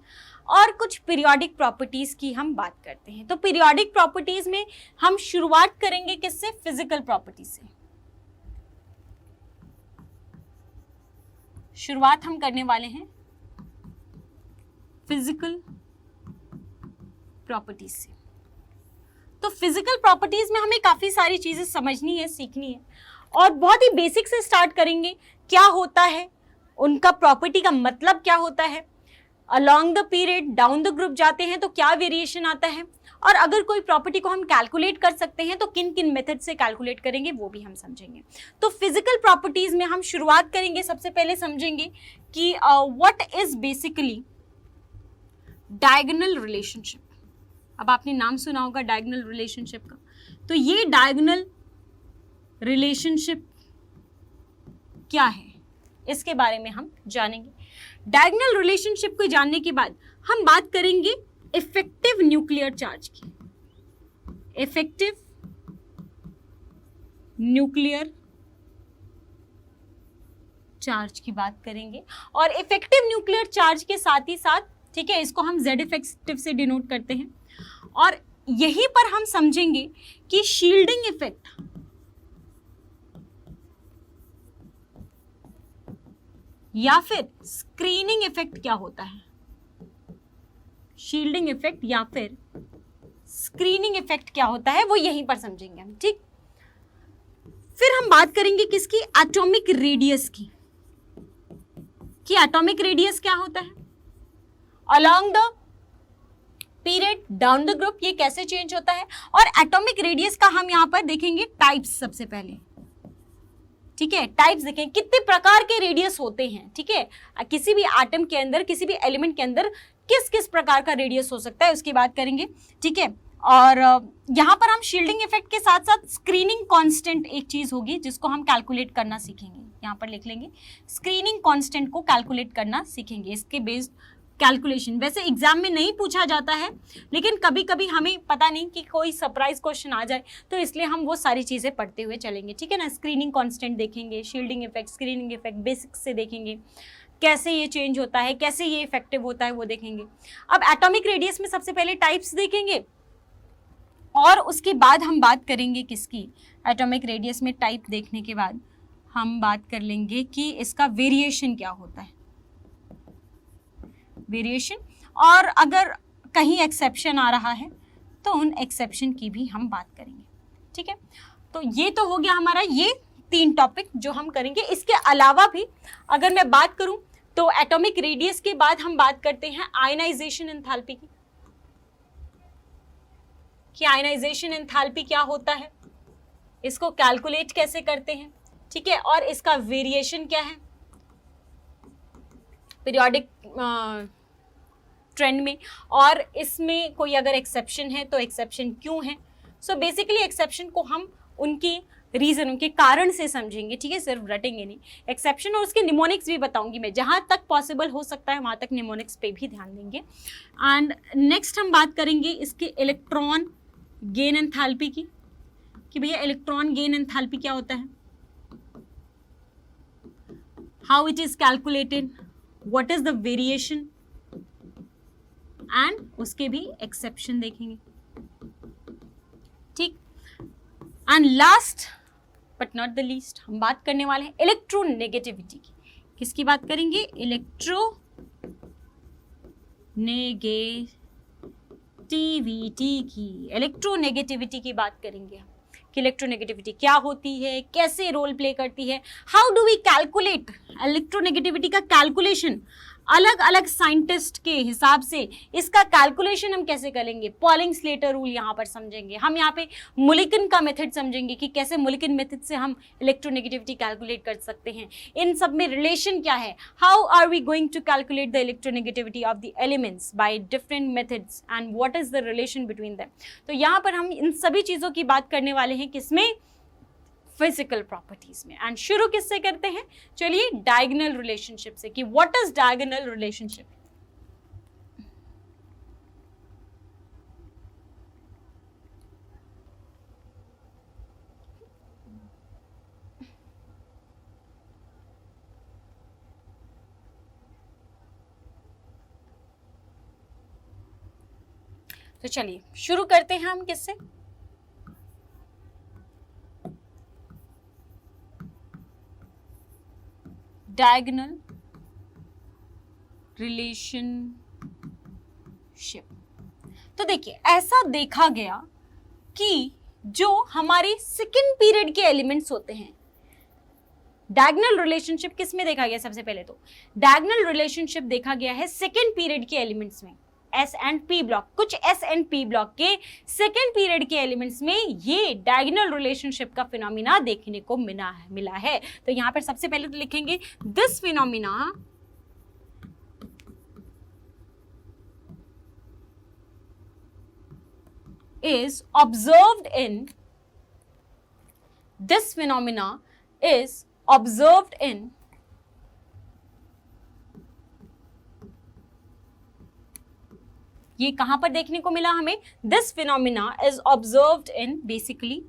और कुछ पीरियोडिक प्रॉपर्टीज की हम बात करते हैं। तो पीरियोडिक प्रॉपर्टीज में हम शुरुआत करेंगे किससे, फिजिकल प्रॉपर्टी से। शुरुआत हम करने वाले हैं फिजिकल प्रॉपर्टीज से। तो फिजिकल प्रॉपर्टीज में हमें काफी सारी चीजें समझनी है, सीखनी है, और बहुत ही बेसिक से स्टार्ट करेंगे, क्या होता है, उनका प्रॉपर्टी का मतलब क्या होता है, along the period down the group जाते हैं तो क्या वेरिएशन आता है, और अगर कोई प्रॉपर्टी को हम कैलकुलेट कर सकते हैं तो किन किन मेथड से कैलकुलेट करेंगे वो भी हम समझेंगे। तो फिजिकल प्रॉपर्टीज में हम शुरुआत करेंगे, सबसे पहले समझेंगे कि what is basically diagonal relationship. अब आपने नाम सुना होगा डायगोनल रिलेशनशिप का, तो ये डायगोनल रिलेशनशिप क्या है इसके बारे में हम जानेंगे। डायगोनल रिलेशनशिप को जानने के बाद हम बात करेंगे इफेक्टिव न्यूक्लियर चार्ज की। इफेक्टिव न्यूक्लियर चार्ज की बात करेंगे, और इफेक्टिव न्यूक्लियर चार्ज के साथ ही साथ, ठीक है, इसको हम Z इफेक्टिव से डिनोट करते हैं, और यहीं पर हम समझेंगे कि शील्डिंग इफेक्ट या फिर स्क्रीनिंग इफेक्ट क्या होता है। शील्डिंग इफेक्ट या फिर स्क्रीनिंग इफेक्ट क्या होता है वो यहीं पर समझेंगे हम, ठीक। फिर हम बात करेंगे किसकी, एटॉमिक रेडियस की, कि एटॉमिक रेडियस क्या होता है, along the period down the group ये कैसे चेंज होता है, और एटॉमिक रेडियस का हम यहां पर देखेंगे टाइप्स सबसे पहले, ठीक है। टाइप्स देखें कितने प्रकार के रेडियस होते हैं, ठीक है, किसी भी एटम के अंदर, किसी भी एलिमेंट के अंदर किस किस प्रकार का रेडियस हो सकता है उसकी बात करेंगे, ठीक है। और यहाँ पर हम शील्डिंग इफेक्ट के साथ साथ स्क्रीनिंग कांस्टेंट एक चीज होगी जिसको हम कैलकुलेट करना सीखेंगे, यहाँ पर लिख लेंगे, स्क्रीनिंग कांस्टेंट को कैलकुलेट करना सीखेंगे, इसके बेस्ड कैलकुलेशन। वैसे एग्जाम में नहीं पूछा जाता है, लेकिन कभी कभी हमें पता नहीं कि कोई सरप्राइज क्वेश्चन आ जाए, तो इसलिए हम वो सारी चीजें पढ़ते हुए चलेंगे, ठीक है ना। स्क्रीनिंग कांस्टेंट देखेंगे, shielding effect, screening effect basics से देखेंगे, कैसे ये चेंज होता है, कैसे ये इफेक्टिव होता है वो देखेंगे। अब एटॉमिक रेडियस में सबसे पहले टाइप्स देखेंगे, और उसके बाद हम बात करेंगे किसकी, एटॉमिक रेडियस में टाइप देखने के बाद हम बात कर लेंगे कि इसका वेरिएशन क्या होता है, वेरिएशन, और अगर कहीं एक्सेप्शन आ रहा है तो उन एक्सेप्शन की भी हम बात करेंगे, ठीक है। तो ये तो हो गया हमारा ये 3 टॉपिक जो हम करेंगे। इसके अलावा भी अगर मैं बात करूं तो एटॉमिक रेडियस के बाद हम बात करते हैं आयनाइजेशन एंथैल्पी की, कि आयनाइजेशन एंथैल्पी क्या होता है, इसको कैलकुलेट कैसे करते हैं, ठीक है, और इसका वेरिएशन क्या है पीरियोडिक ट्रेंड में, और इसमें कोई अगर एक्सेप्शन है तो एक्सेप्शन क्यों है। सो बेसिकली एक्सेप्शन को हम उनकी रीजन, उनके कारण से समझेंगे, ठीक है, सिर्फ रटेंगे नहीं। एक्सेप्शन और उसके निमोनिक्स भी बताऊंगी मैं, जहां तक पॉसिबल हो सकता है वहां तक निमोनिक्स पे भी ध्यान देंगे। एंड नेक्स्ट हम बात करेंगे इसके इलेक्ट्रॉन गेन एंथैल्पी की, कि भैया इलेक्ट्रॉन गेन एंथैल्पी क्या होता है, how it is calculated, what is the variation, and उसके भी एक्सेप्शन देखेंगे, ठीक। And last but not the least हम बात करने वाले हैं इलेक्ट्रोनेगेटिविटी की। किसकी बात करेंगे, इलेक्ट्रोनेगेटिविटी की, इलेक्ट्रोनेगेटिविटी की बात करेंगे हम, कि इलेक्ट्रोनेगेटिविटी क्या होती है, कैसे रोल प्ले करती है, how do we calculate electronegativity का कैलकुलेशन, अलग अलग साइंटिस्ट के हिसाब से इसका कैलकुलेशन हम कैसे करेंगे, पॉलिंग स्लेटर रूल यहाँ पर समझेंगे हम, यहाँ पे मुलिकन का मेथड समझेंगे कि कैसे मुलिकन मेथड से हम इलेक्ट्रोनेगेटिविटी कैलकुलेट कर सकते हैं, इन सब में रिलेशन क्या है, how are we going to calculate the electronegativity of the elements by different methods and what is the relation between them. तो यहाँ पर हम इन सभी चीज़ों की बात करने वाले हैं, किसमें, फिजिकल प्रॉपर्टीज में। एंड शुरू किससे करते हैं, चलिए डायगोनल रिलेशनशिप से, कि व्हाट इज डायगोनल रिलेशनशिप। तो चलिए शुरू करते हैं हम किससे, डायगोनल रिलेशनशिप। तो देखिए ऐसा देखा गया कि जो हमारे सेकेंड पीरियड के एलिमेंट्स होते हैं, डायगोनल रिलेशनशिप किस में देखा गया? सबसे पहले तो डायगोनल रिलेशनशिप देखा गया है सेकेंड पीरियड के एलिमेंट्स में, एस एंड पी ब्लॉक, कुछ एस एंड पी ब्लॉक के सेकेंड पीरियड के एलिमेंट्स में ये डायगोनल रिलेशनशिप का फिनोमिना देखने को मिला है। तो यहां पर सबसे पहले तो लिखेंगे this phenomena is observed in ये कहां पर देखने को मिला हमें? This phenomena is observed in basically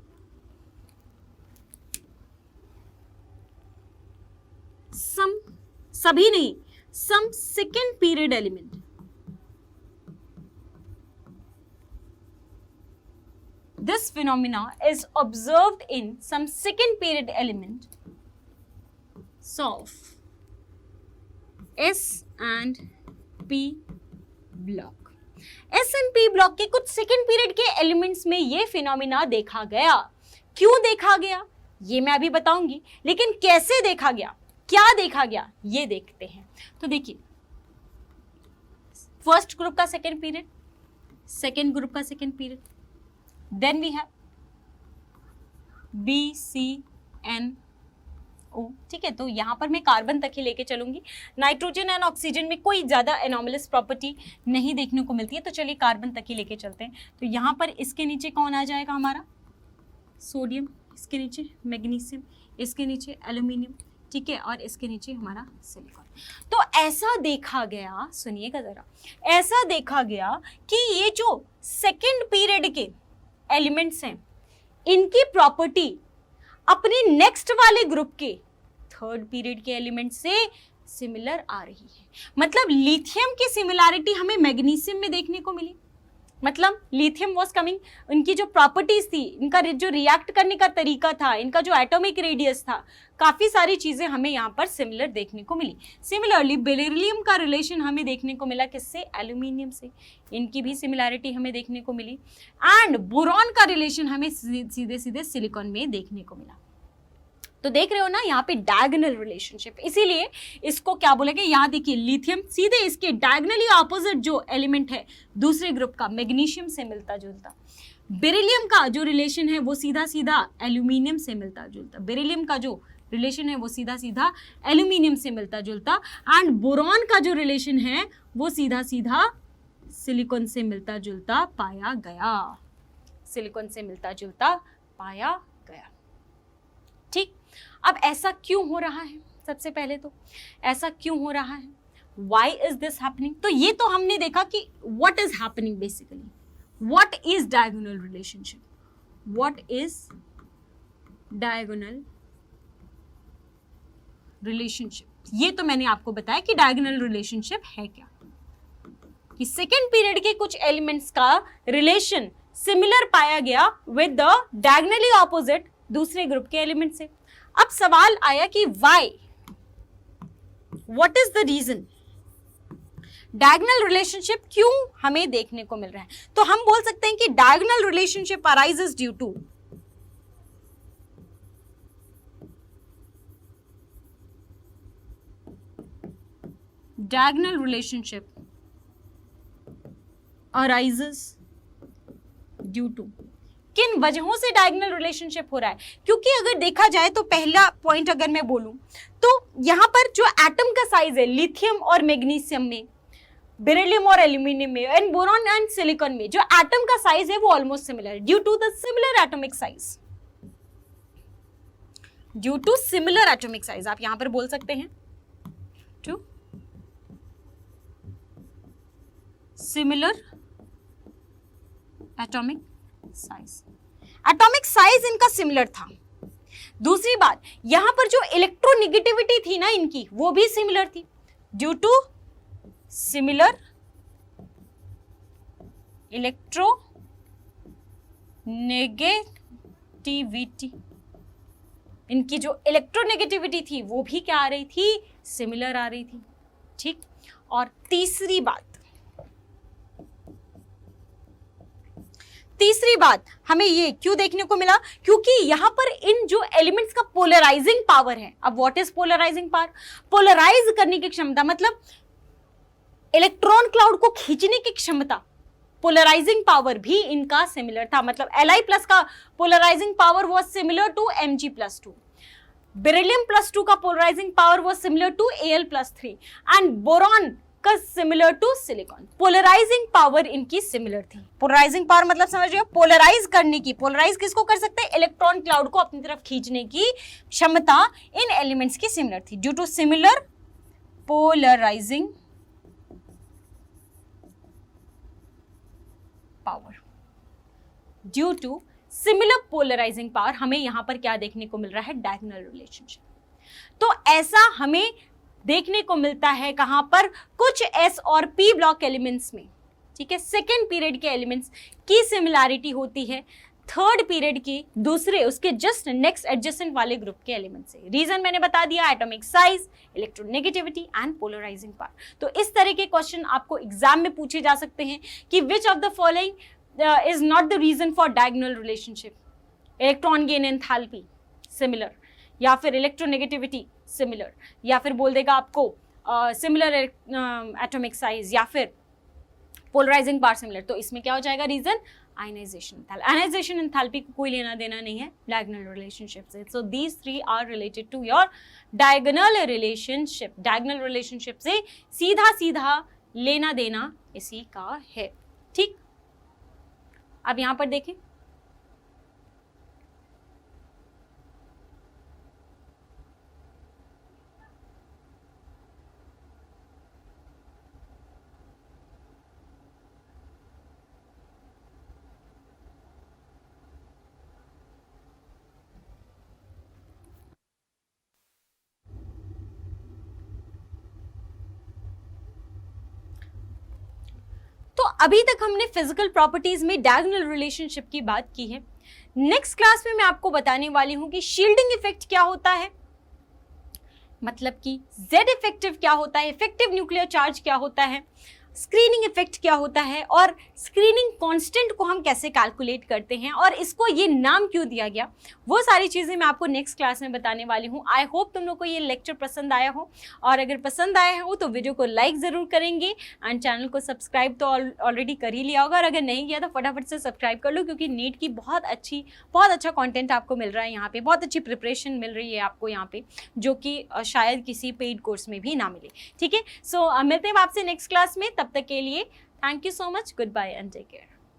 सभी नहीं, some second period element, this phenomena is observed in some second period element of S and P block. S and P block के कुछ सेकेंड पीरियड के एलिमेंट्स में ये phenomena देखा गया। क्यों देखा गया ये मैं अभी बताऊंगी, लेकिन कैसे देखा गया, क्या देखा गया ये देखते हैं। तो देखिए, फर्स्ट ग्रुप का सेकेंड पीरियड, सेकेंड ग्रुप का second period, then we have B, C, N, O, ठीक है। तो यहां पर मैं कार्बन तक ही लेके चलूंगी, नाइट्रोजन एंड ऑक्सीजन में कोई ज्यादा एनोमलस प्रॉपर्टी नहीं देखने को मिलती है, तो चलिए कार्बन तक ही लेके चलते हैं। तो यहां पर इसके नीचे कौन आ जाएगा हमारा? सोडियम, इसके नीचे मैग्नीशियम, इसके नीचे एल्यूमिनियम, ठीक है, और इसके नीचे हमारा सिलिकॉन। तो ऐसा देखा गया, सुनिएगा जरा, ऐसा देखा गया कि ये जो सेकेंड पीरियड के एलिमेंट्स हैं इनकी प्रॉपर्टी अपने नेक्स्ट वाले ग्रुप के थर्ड पीरियड के एलिमेंट से सिमिलर आ रही है। मतलब लिथियम की सिमिलैरिटी हमें मैग्नीशियम में देखने को मिली, मतलब लिथियम वाज कमिंग, उनकी जो प्रॉपर्टीज थी, इनका जो रिएक्ट करने का तरीका था, इनका जो एटॉमिक रेडियस था, काफी सारी चीजें हमें यहाँ पर सिमिलर देखने को मिली। सिमिलरली बेरिलियम का रिलेशन हमें देखने को मिला किससे? एल्यूमिनियम से, इनकी भी सिमिलैरिटी हमें देखने को मिली। एंड बोरॉन का रिलेशन हमें सीधे सीधे सिलिकॉन में देखने को मिला। तो देख रहे हो ना यहाँ पे डायगोनल रिलेशनशिप, इसीलिए इसको क्या बोलेंगे? यहाँ देखिए, लिथियम सीधे इसके डायगोनली ऑपोजिट जो एलिमेंट है दूसरे ग्रुप का मैग्नीशियम से मिलता जुलता। बेरिलियम का जो रिलेशन है वो सीधा सीधा एल्यूमिनियम से मिलता जुलता, बेरिलियम का जो रिलेशन है वो सीधा सीधा एल्यूमिनियम से मिलता जुलता। एंड बोरॉन का जो रिलेशन है वो सीधा सीधा सिलिकॉन से मिलता जुलता पाया गया, सिलिकॉन से मिलता जुलता पाया गया। ठीक, अब ऐसा क्यों हो रहा है? सबसे पहले तो ऐसा क्यों हो रहा है? Why is this happening? तो ये तो हमने देखा कि what is happening basically, what is diagonal relationship, what is diagonal relationship, ये तो मैंने आपको बताया कि diagonal relationship है क्या, कि सेकेंड पीरियड के कुछ एलिमेंट्स का रिलेशन सिमिलर पाया गया विद द डायगोनली ऑपोजिट दूसरे ग्रुप के एलिमेंट से। अब सवाल आया कि why, what is the reason, diagonal relationship क्यों हमें देखने को मिल रहा है? तो हम बोल सकते हैं कि diagonal relationship arises due to diagonal relationship arises due to, किन वजहों से डायगोनल रिलेशनशिप हो रहा है? क्योंकि अगर देखा जाए तो पहला पॉइंट अगर मैं बोलूं तो यहां पर जो एटम का साइज है लिथियम और मैग्नीशियम में, बेरिलियम और एल्यूमिनियम में, एंड बोरॉन एंड सिलिकॉन में जो एटम का साइज है वो ऑलमोस्ट सिमिलर है due to the similar atomic size, due to similar atomic size आप यहां पर बोल सकते हैं, to similar atomic size. Atomic size इनका सिमिलर था। दूसरी बात, यहां पर जो इलेक्ट्रोनेगेटिविटी थी ना इनकी, वो भी सिमिलर थी ड्यू टू सिमिलर इलेक्ट्रोनेगेटिविटी। इनकी जो इलेक्ट्रोनेगेटिविटी थी वो भी क्या आ रही थी? सिमिलर आ रही थी। ठीक, और तीसरी बात तीसरी बात हमें ये क्यों देखने को मिला, क्योंकि यहाँ पर इन जो एलिमेंट्स का पोलराइजिंग पावर है। अब what is polarising power? Polarise करने की क्षमता, मतलब इलेक्ट्रॉन क्लाउड को खींचने की क्षमता, पोलराइजिंग पावर भी इनका सिमिलर था। मतलब Li+ का polarising power was similar to Mg+2, beryllium +2 का polarising power was similar to Al+3 and boron का similar to silicon. Polarising power इनकी सिमिलर थी। पोलराइजिंग पावर मतलब समझ रहे हो, पोलराइज करने की, पोलराइज किसको कर सकते हैं? इलेक्ट्रॉन क्लाउड को अपनी तरफ खींचने की क्षमता इन एलिमेंट्स की सिमिलर थी। Due to similar polarising power, due to similar polarising power हमें यहां पर क्या देखने को मिल रहा है? Diagonal relationship. तो ऐसा हमें देखने को मिलता है कहां पर? कुछ S और P ब्लॉक एलिमेंट्स में, ठीक है। सेकेंड पीरियड के एलिमेंट्स की सिमिलैरिटी होती है थर्ड पीरियड की दूसरे उसके जस्ट नेक्स्ट एडजेसेंट वाले ग्रुप के एलिमेंट से। रीजन मैंने बता दिया, atomic size, electronegativity and polarising power. तो इस तरह के क्वेश्चन आपको एग्जाम में पूछे जा सकते हैं कि which of the following is not the reason for diagonal relationship? Electron gain enthalpy similar, या फिर इलेक्ट्रोनेगेटिविटी सिमिलर, या फिर बोल देगा आपको सिमिलर एटॉमिक साइज, या फिर पोलराइजिंग पावर सिमिलर। तो इसमें क्या हो जाएगा रीजन? आयनाइजेशन। आयनाइजेशन एंथैल्पी को कोई लेना देना नहीं है डायगोनल रिलेशनशिप से। So these three are related to your diagonal relationship. Diagonal relationship से सीधा सीधा लेना देना इसी का है, ठीक। अब यहां पर देखें, तो अभी तक हमने फिजिकल प्रॉपर्टीज में डायगोनल रिलेशनशिप की बात की है। नेक्स्ट क्लास में मैं आपको बताने वाली हूं कि शील्डिंग इफेक्ट क्या होता है, मतलब कि Z इफेक्टिव क्या होता है, इफेक्टिव न्यूक्लियर चार्ज क्या होता है, स्क्रीनिंग इफेक्ट क्या होता है, और स्क्रीनिंग कांस्टेंट को हम कैसे कैलकुलेट करते हैं और इसको ये नाम क्यों दिया गया, वो सारी चीज़ें मैं आपको नेक्स्ट क्लास में बताने वाली हूँ। आई होप तुम लोग को ये लेक्चर पसंद आया हो, और अगर पसंद आया हो तो वीडियो को लाइक ज़रूर करेंगे एंड चैनल को सब्सक्राइब तो ऑलरेडी कर ही लिया होगा, और अगर नहीं किया तो फटाफट से सब्सक्राइब कर लो, क्योंकि नीट की बहुत अच्छा कॉन्टेंट आपको मिल रहा है यहाँ पे, बहुत अच्छी प्रिपरेशन मिल रही है आपको यहाँ पे, जो कि शायद किसी पेड कोर्स में भी ना मिले, ठीक है। सो मिलते हैं आपसे नेक्स्ट क्लास में, तब तक के लिए thank you so much, goodbye and take care.